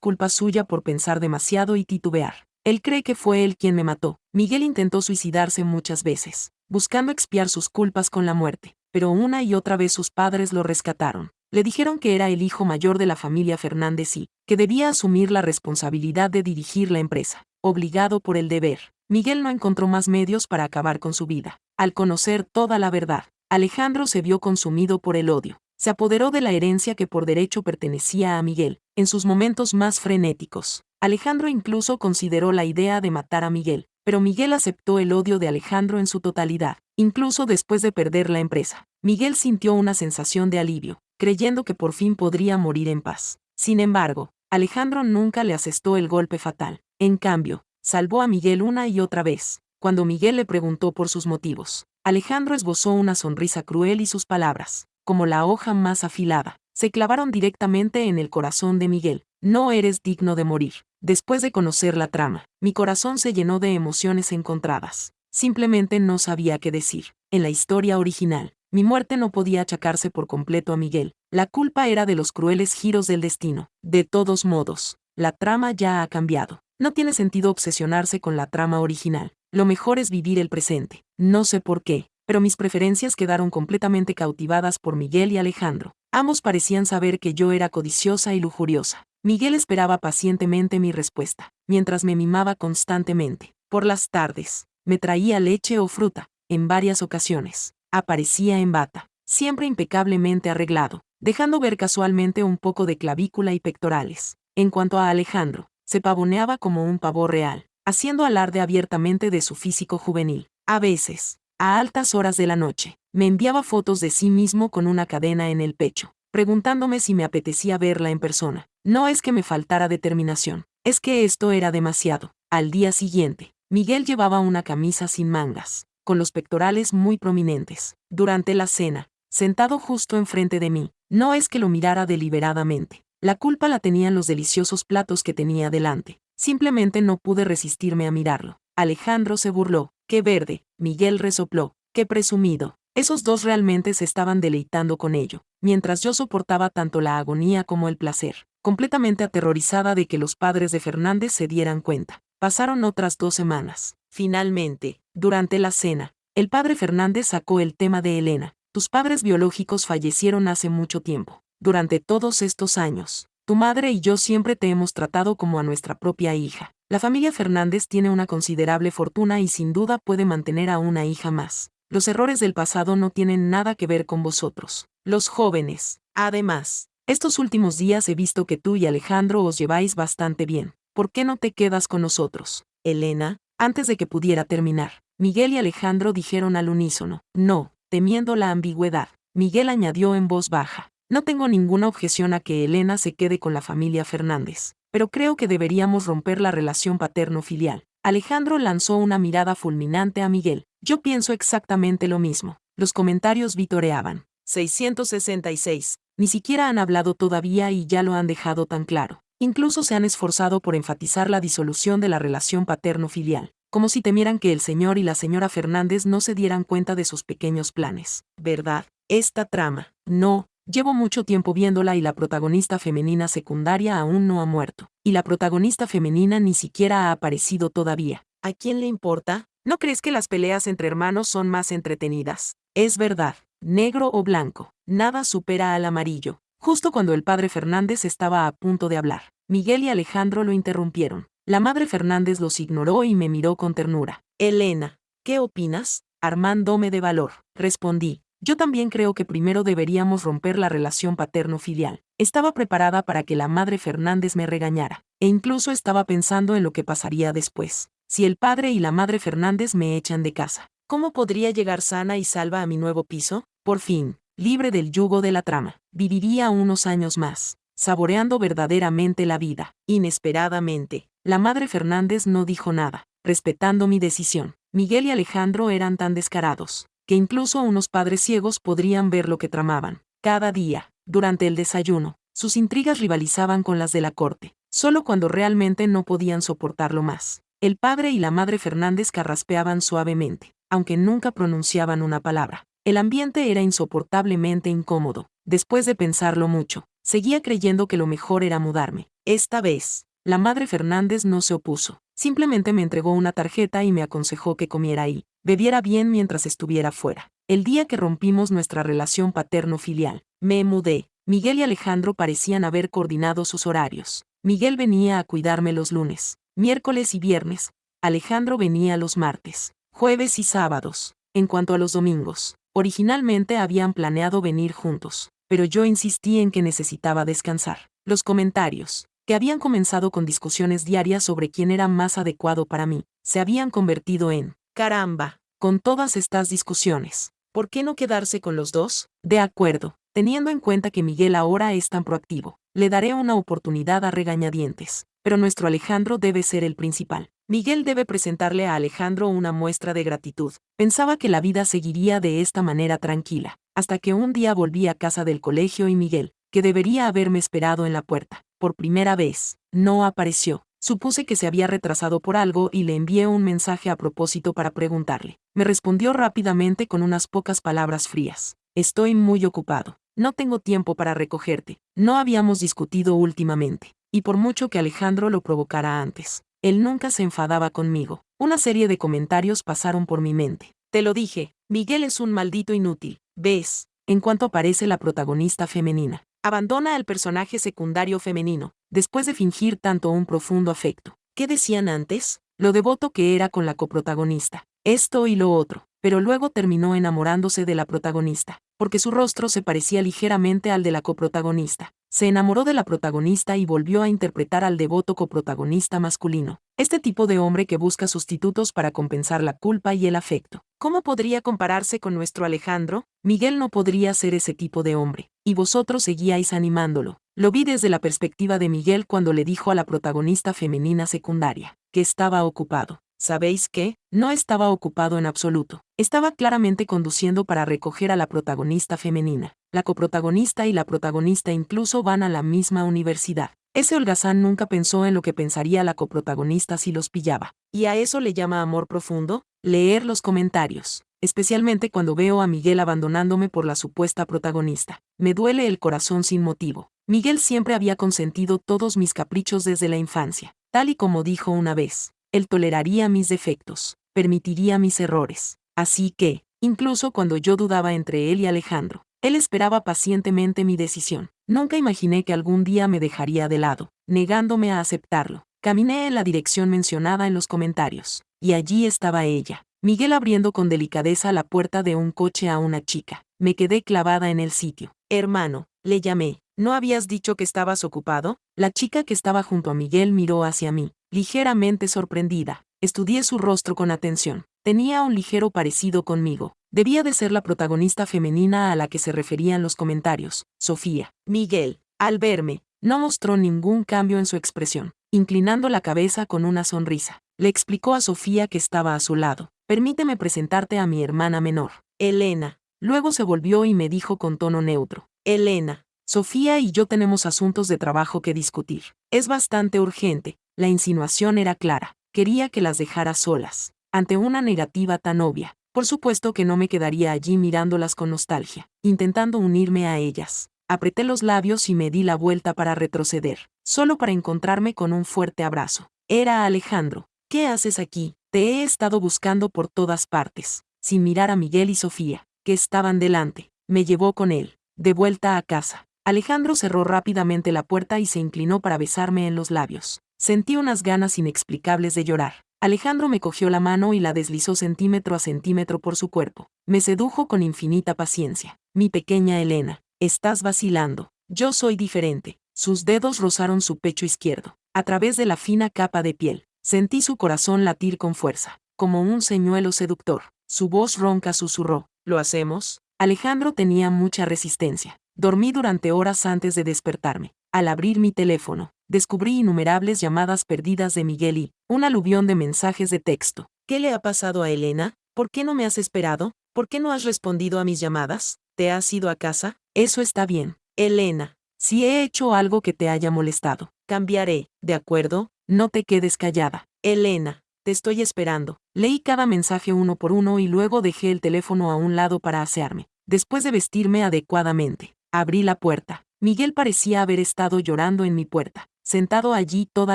culpa suya por pensar demasiado y titubear. Él cree que fue él quien me mató. Miguel intentó suicidarse muchas veces, buscando expiar sus culpas con la muerte, pero una y otra vez sus padres lo rescataron. Le dijeron que era el hijo mayor de la familia Fernández y que debía asumir la responsabilidad de dirigir la empresa. Obligado por el deber, Miguel no encontró más medios para acabar con su vida. Al conocer toda la verdad, Alejandro se vio consumido por el odio. Se apoderó de la herencia que por derecho pertenecía a Miguel. En sus momentos más frenéticos, Alejandro incluso consideró la idea de matar a Miguel, pero Miguel aceptó el odio de Alejandro en su totalidad. Incluso después de perder la empresa, Miguel sintió una sensación de alivio, creyendo que por fin podría morir en paz. Sin embargo, Alejandro nunca le asestó el golpe fatal. En cambio, salvó a Miguel una y otra vez. Cuando Miguel le preguntó por sus motivos, Alejandro esbozó una sonrisa cruel y sus palabras, como la hoja más afilada, se clavaron directamente en el corazón de Miguel. No eres digno de morir. Después de conocer la trama, mi corazón se llenó de emociones encontradas. Simplemente no sabía qué decir. En la historia original, mi muerte no podía achacarse por completo a Miguel. La culpa era de los crueles giros del destino. De todos modos, la trama ya ha cambiado. No tiene sentido obsesionarse con la trama original. Lo mejor es vivir el presente. No sé por qué, pero mis preferencias quedaron completamente cautivadas por Miguel y Alejandro. Ambos parecían saber que yo era codiciosa y lujuriosa. Miguel esperaba pacientemente mi respuesta, mientras me mimaba constantemente. Por las tardes, me traía leche o fruta. En varias ocasiones, aparecía en bata, siempre impecablemente arreglado, dejando ver casualmente un poco de clavícula y pectorales. En cuanto a Alejandro, se pavoneaba como un pavo real, haciendo alarde abiertamente de su físico juvenil. A veces, a altas horas de la noche, me enviaba fotos de sí mismo con una cadena en el pecho, preguntándome si me apetecía verla en persona. No es que me faltara determinación, es que esto era demasiado. Al día siguiente, Miguel llevaba una camisa sin mangas, con los pectorales muy prominentes. Durante la cena, sentado justo enfrente de mí, no es que lo mirara deliberadamente. La culpa la tenían los deliciosos platos que tenía delante. Simplemente no pude resistirme a mirarlo. Alejandro se burló. ¡Qué verde! Miguel resopló. ¡Qué presumido! Esos dos realmente se estaban deleitando con ello, mientras yo soportaba tanto la agonía como el placer, completamente aterrorizada de que los padres de Fernández se dieran cuenta. Pasaron otras 2 semanas. Finalmente, durante la cena, el padre Fernández sacó el tema de Elena. Tus padres biológicos fallecieron hace mucho tiempo. Durante todos estos años, tu madre y yo siempre te hemos tratado como a nuestra propia hija. La familia Fernández tiene una considerable fortuna y sin duda puede mantener a una hija más. Los errores del pasado no tienen nada que ver con vosotros, los jóvenes. Además, estos últimos días he visto que tú y Alejandro os lleváis bastante bien. ¿Por qué no te quedas con nosotros, Elena? Antes de que pudiera terminar, Miguel y Alejandro dijeron al unísono. No, temiendo la ambigüedad. Miguel añadió en voz baja. No tengo ninguna objeción a que Elena se quede con la familia Fernández, pero creo que deberíamos romper la relación paterno-filial. Alejandro lanzó una mirada fulminante a Miguel. Yo pienso exactamente lo mismo. Los comentarios vitoreaban. 666. Ni siquiera han hablado todavía y ya lo han dejado tan claro. Incluso se han esforzado por enfatizar la disolución de la relación paterno-filial, como si temieran que el señor y la señora Fernández no se dieran cuenta de sus pequeños planes. ¿Verdad? Esta trama. No, llevo mucho tiempo viéndola y la protagonista femenina secundaria aún no ha muerto. Y la protagonista femenina ni siquiera ha aparecido todavía. ¿A quién le importa? ¿No crees que las peleas entre hermanos son más entretenidas? Es verdad. Negro o blanco, nada supera al amarillo. Justo cuando el padre Fernández estaba a punto de hablar, Miguel y Alejandro lo interrumpieron. La madre Fernández los ignoró y me miró con ternura. Elena, ¿qué opinas? Armándome de valor, respondí. Yo también creo que primero deberíamos romper la relación paterno-filial. Estaba preparada para que la madre Fernández me regañara, e incluso estaba pensando en lo que pasaría después. Si el padre y la madre Fernández me echan de casa, ¿cómo podría llegar sana y salva a mi nuevo piso? Por fin, libre del yugo de la trama, viviría unos años más, saboreando verdaderamente la vida. Inesperadamente, la madre Fernández no dijo nada, respetando mi decisión. Miguel y Alejandro eran tan descarados, que incluso unos padres ciegos podrían ver lo que tramaban. Cada día, durante el desayuno, sus intrigas rivalizaban con las de la corte, solo cuando realmente no podían soportarlo más. El padre y la madre Fernández carraspeaban suavemente, aunque nunca pronunciaban una palabra. El ambiente era insoportablemente incómodo. Después de pensarlo mucho, seguía creyendo que lo mejor era mudarme. Esta vez, la madre Fernández no se opuso. Simplemente me entregó una tarjeta y me aconsejó que comiera ahí, bebiera bien mientras estuviera fuera. El día que rompimos nuestra relación paterno-filial, me mudé. Miguel y Alejandro parecían haber coordinado sus horarios. Miguel venía a cuidarme los lunes, miércoles y viernes. Alejandro venía los martes, jueves y sábados. En cuanto a los domingos, originalmente habían planeado venir juntos, pero yo insistí en que necesitaba descansar. Los comentarios, que habían comenzado con discusiones diarias sobre quién era más adecuado para mí, se habían convertido en, caramba, con todas estas discusiones, ¿por qué no quedarse con los dos? De acuerdo, teniendo en cuenta que Miguel ahora es tan proactivo, le daré una oportunidad a regañadientes, pero nuestro Alejandro debe ser el principal. Miguel debe presentarle a Alejandro una muestra de gratitud. Pensaba que la vida seguiría de esta manera tranquila, hasta que un día volví a casa del colegio y Miguel, que debería haberme esperado en la puerta, por primera vez, no apareció. Supuse que se había retrasado por algo y le envié un mensaje a propósito para preguntarle. Me respondió rápidamente con unas pocas palabras frías. Estoy muy ocupado. No tengo tiempo para recogerte. No habíamos discutido últimamente, y por mucho que Alejandro lo provocara antes, él nunca se enfadaba conmigo. Una serie de comentarios pasaron por mi mente. Te lo dije, Miguel es un maldito inútil, ¿ves? En cuanto aparece la protagonista femenina, abandona al personaje secundario femenino, después de fingir tanto un profundo afecto. ¿Qué decían antes? Lo devoto que era con la coprotagonista, esto y lo otro, pero luego terminó enamorándose de la protagonista, porque su rostro se parecía ligeramente al de la coprotagonista. Se enamoró de la protagonista y volvió a interpretar al devoto coprotagonista masculino. Este tipo de hombre que busca sustitutos para compensar la culpa y el afecto. ¿Cómo podría compararse con nuestro Alejandro? Miguel no podría ser ese tipo de hombre, y vosotros seguíais animándolo. Lo vi desde la perspectiva de Miguel cuando le dijo a la protagonista femenina secundaria que estaba ocupado. ¿Sabéis qué? No estaba ocupado en absoluto. Estaba claramente conduciendo para recoger a la protagonista femenina. La coprotagonista y la protagonista incluso van a la misma universidad. Ese holgazán nunca pensó en lo que pensaría la coprotagonista si los pillaba. ¿Y a eso le llama amor profundo? Leer los comentarios. Especialmente cuando veo a Miguel abandonándome por la supuesta protagonista. Me duele el corazón sin motivo. Miguel siempre había consentido todos mis caprichos desde la infancia. Tal y como dijo una vez, él toleraría mis defectos, permitiría mis errores. Así que, incluso cuando yo dudaba entre él y Alejandro, él esperaba pacientemente mi decisión. Nunca imaginé que algún día me dejaría de lado, negándome a aceptarlo. Caminé en la dirección mencionada en los comentarios, y allí estaba ella, Miguel abriendo con delicadeza la puerta de un coche a una chica. Me quedé clavada en el sitio. Hermano, le llamé. ¿No habías dicho que estabas ocupado? La chica que estaba junto a Miguel miró hacia mí, ligeramente sorprendida. Estudié su rostro con atención. Tenía un ligero parecido conmigo. Debía de ser la protagonista femenina a la que se referían los comentarios, Sofía. Miguel, al verme, no mostró ningún cambio en su expresión, inclinando la cabeza con una sonrisa. Le explicó a Sofía que estaba a su lado. Permíteme presentarte a mi hermana menor, Elena. Luego se volvió y me dijo con tono neutro. Elena, Sofía y yo tenemos asuntos de trabajo que discutir. Es bastante urgente. La insinuación era clara. Quería que las dejara solas. Ante una negativa tan obvia, por supuesto que no me quedaría allí mirándolas con nostalgia, intentando unirme a ellas. Apreté los labios y me di la vuelta para retroceder, solo para encontrarme con un fuerte abrazo. Era Alejandro. ¿Qué haces aquí? Te he estado buscando por todas partes. Sin mirar a Miguel y Sofía, que estaban delante, me llevó con él, de vuelta a casa. Alejandro cerró rápidamente la puerta y se inclinó para besarme en los labios. Sentí unas ganas inexplicables de llorar. Alejandro me cogió la mano y la deslizó centímetro a centímetro por su cuerpo. Me sedujo con infinita paciencia. Mi pequeña Elena, estás vacilando. Yo soy diferente. Sus dedos rozaron su pecho izquierdo. A través de la fina capa de piel, sentí su corazón latir con fuerza, como un señuelo seductor. Su voz ronca susurró. ¿Lo hacemos? Alejandro tenía mucha resistencia. Dormí durante horas antes de despertarme. Al abrir mi teléfono, descubrí innumerables llamadas perdidas de Miguel y un aluvión de mensajes de texto. ¿Qué le ha pasado a Elena? ¿Por qué no me has esperado? ¿Por qué no has respondido a mis llamadas? ¿Te has ido a casa? Eso está bien. Elena, si he hecho algo que te haya molestado, cambiaré, ¿de acuerdo? No te quedes callada. Elena, te estoy esperando. Leí cada mensaje uno por uno y luego dejé el teléfono a un lado para asearme. Después de vestirme adecuadamente, abrí la puerta. Miguel parecía haber estado llorando en mi puerta, sentado allí toda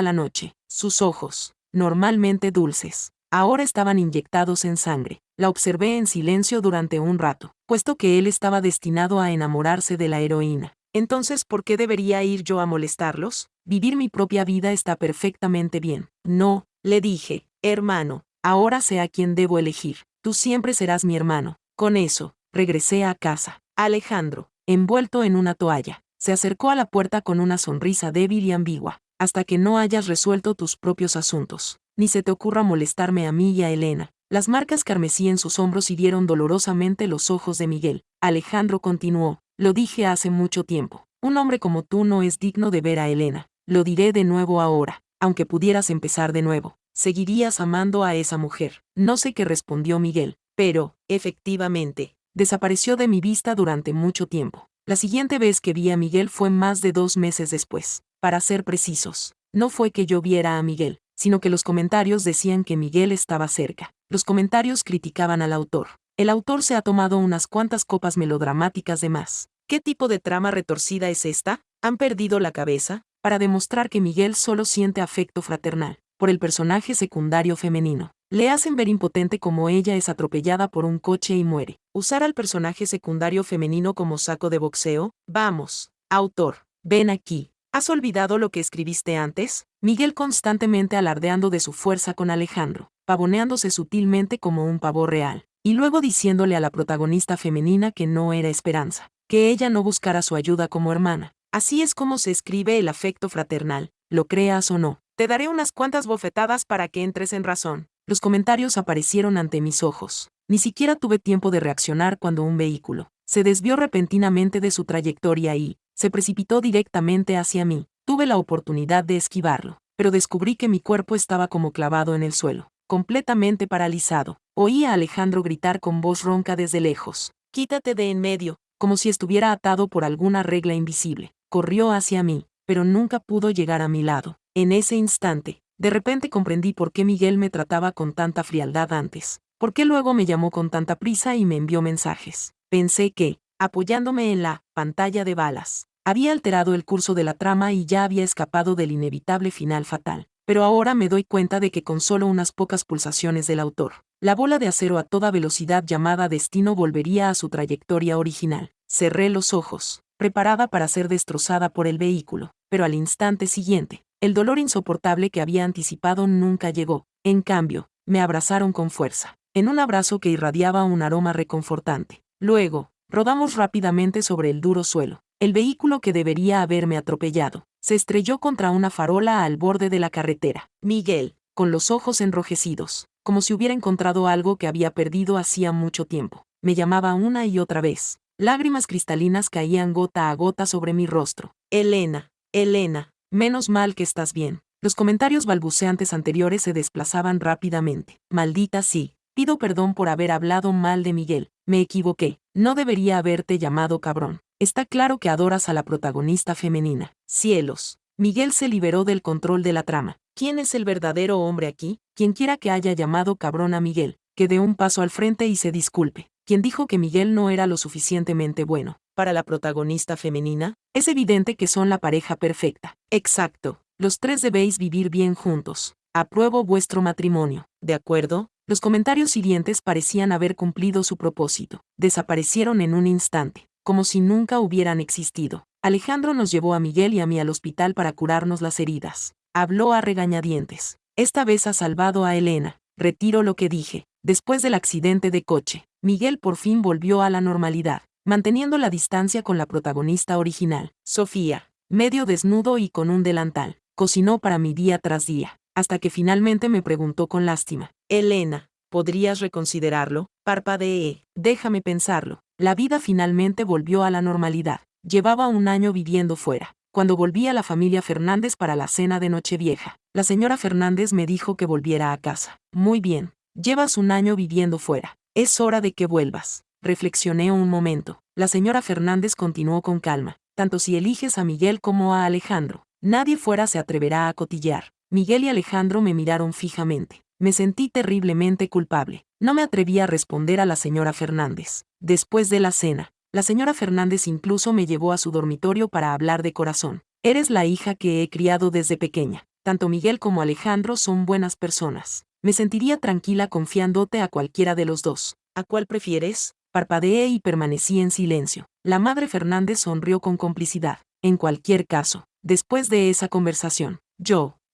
la noche. Sus ojos, normalmente dulces, ahora estaban inyectados en sangre. La observé en silencio durante un rato, puesto que él estaba destinado a enamorarse de la heroína. Entonces, ¿por qué debería ir yo a molestarlos? Vivir mi propia vida está perfectamente bien. No, le dije, hermano, ahora sé a quién debo elegir. Tú siempre serás mi hermano. Con eso, regresé a casa. Alejandro, envuelto en una toalla, se acercó a la puerta con una sonrisa débil y ambigua. Hasta que no hayas resuelto tus propios asuntos, ni se te ocurra molestarme a mí y a Elena. Las marcas carmesí en sus hombros hirieron dolorosamente los ojos de Miguel. Alejandro continuó. Lo dije hace mucho tiempo. Un hombre como tú no es digno de ver a Elena. Lo diré de nuevo ahora. Aunque pudieras empezar de nuevo, seguirías amando a esa mujer. No sé qué respondió Miguel, pero, efectivamente, desapareció de mi vista durante mucho tiempo. La siguiente vez que vi a Miguel fue más de 2 meses después. Para ser precisos, no fue que yo viera a Miguel, sino que los comentarios decían que Miguel estaba cerca. Los comentarios criticaban al autor. El autor se ha tomado unas cuantas copas melodramáticas de más. ¿Qué tipo de trama retorcida es esta? ¿Han perdido la cabeza? Para demostrar que Miguel solo siente afecto fraternal por el personaje secundario femenino. Le hacen ver impotente como ella es atropellada por un coche y muere. Usar al personaje secundario femenino como saco de boxeo. Vamos, autor, ven aquí. ¿Has olvidado lo que escribiste antes? Miguel constantemente alardeando de su fuerza con Alejandro, pavoneándose sutilmente como un pavo real, y luego diciéndole a la protagonista femenina que no era Esperanza, que ella no buscara su ayuda como hermana. Así es como se escribe el afecto fraternal, lo creas o no. Te daré unas cuantas bofetadas para que entres en razón. Los comentarios aparecieron ante mis ojos. Ni siquiera tuve tiempo de reaccionar cuando un vehículo se desvió repentinamente de su trayectoria y se precipitó directamente hacia mí. Tuve la oportunidad de esquivarlo, pero descubrí que mi cuerpo estaba como clavado en el suelo, completamente paralizado. Oí a Alejandro gritar con voz ronca desde lejos: «Quítate de en medio», como si estuviera atado por alguna regla invisible. Corrió hacia mí, pero nunca pudo llegar a mi lado. En ese instante, de repente comprendí por qué Miguel me trataba con tanta frialdad antes. ¿Por qué luego me llamó con tanta prisa y me envió mensajes? Pensé que, apoyándome en la pantalla de balas, había alterado el curso de la trama y ya había escapado del inevitable final fatal. Pero ahora me doy cuenta de que con solo unas pocas pulsaciones del autor, la bola de acero a toda velocidad llamada destino volvería a su trayectoria original. Cerré los ojos, preparada para ser destrozada por el vehículo, pero al instante siguiente, el dolor insoportable que había anticipado nunca llegó. En cambio, me abrazaron con fuerza, en un abrazo que irradiaba un aroma reconfortante. Luego, rodamos rápidamente sobre el duro suelo. El vehículo que debería haberme atropellado se estrelló contra una farola al borde de la carretera. Miguel, con los ojos enrojecidos, como si hubiera encontrado algo que había perdido hacía mucho tiempo, me llamaba una y otra vez. Lágrimas cristalinas caían gota a gota sobre mi rostro. Elena, Elena, menos mal que estás bien. Los comentarios balbuceantes anteriores se desplazaban rápidamente. Maldita sí. Pido perdón por haber hablado mal de Miguel. Me equivoqué. No debería haberte llamado cabrón. Está claro que adoras a la protagonista femenina. Cielos. Miguel se liberó del control de la trama. ¿Quién es el verdadero hombre aquí? Quien quiera que haya llamado cabrón a Miguel, que dé un paso al frente y se disculpe. Quien dijo que Miguel no era lo suficientemente bueno para la protagonista femenina, es evidente que son la pareja perfecta. Exacto. Los tres debéis vivir bien juntos. Apruebo vuestro matrimonio. ¿De acuerdo? Los comentarios hirientes parecían haber cumplido su propósito. Desaparecieron en un instante, como si nunca hubieran existido. Alejandro nos llevó a Miguel y a mí al hospital para curarnos las heridas. Habló a regañadientes. Esta vez ha salvado a Elena. Retiro lo que dije. Después del accidente de coche, Miguel por fin volvió a la normalidad, manteniendo la distancia con la protagonista original. Sofía, medio desnudo y con un delantal, cocinó para mí día tras día, hasta que finalmente me preguntó con lástima: Elena, ¿podrías reconsiderarlo? Parpadeé. Déjame pensarlo. La vida finalmente volvió a la normalidad. Llevaba un año viviendo fuera. Cuando volví a la familia Fernández para la cena de Nochevieja, la señora Fernández me dijo que volviera a casa. Muy bien. Llevas un año viviendo fuera. Es hora de que vuelvas. Reflexioné un momento. La señora Fernández continuó con calma. Tanto si eliges a Miguel como a Alejandro, nadie fuera se atreverá a cotillear. Miguel y Alejandro me miraron fijamente. Me sentí terriblemente culpable. No me atreví a responder a la señora Fernández. Después de la cena, la señora Fernández incluso me llevó a su dormitorio para hablar de corazón. Eres la hija que he criado desde pequeña. Tanto Miguel como Alejandro son buenas personas. Me sentiría tranquila confiándote a cualquiera de los dos. ¿A cuál prefieres? Parpadeé y permanecí en silencio. La madre Fernández sonrió con complicidad. En cualquier caso, después de esa conversación,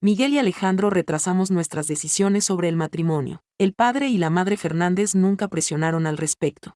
Miguel y Alejandro retrasamos nuestras decisiones sobre el matrimonio. El padre y la madre Fernández nunca presionaron al respecto.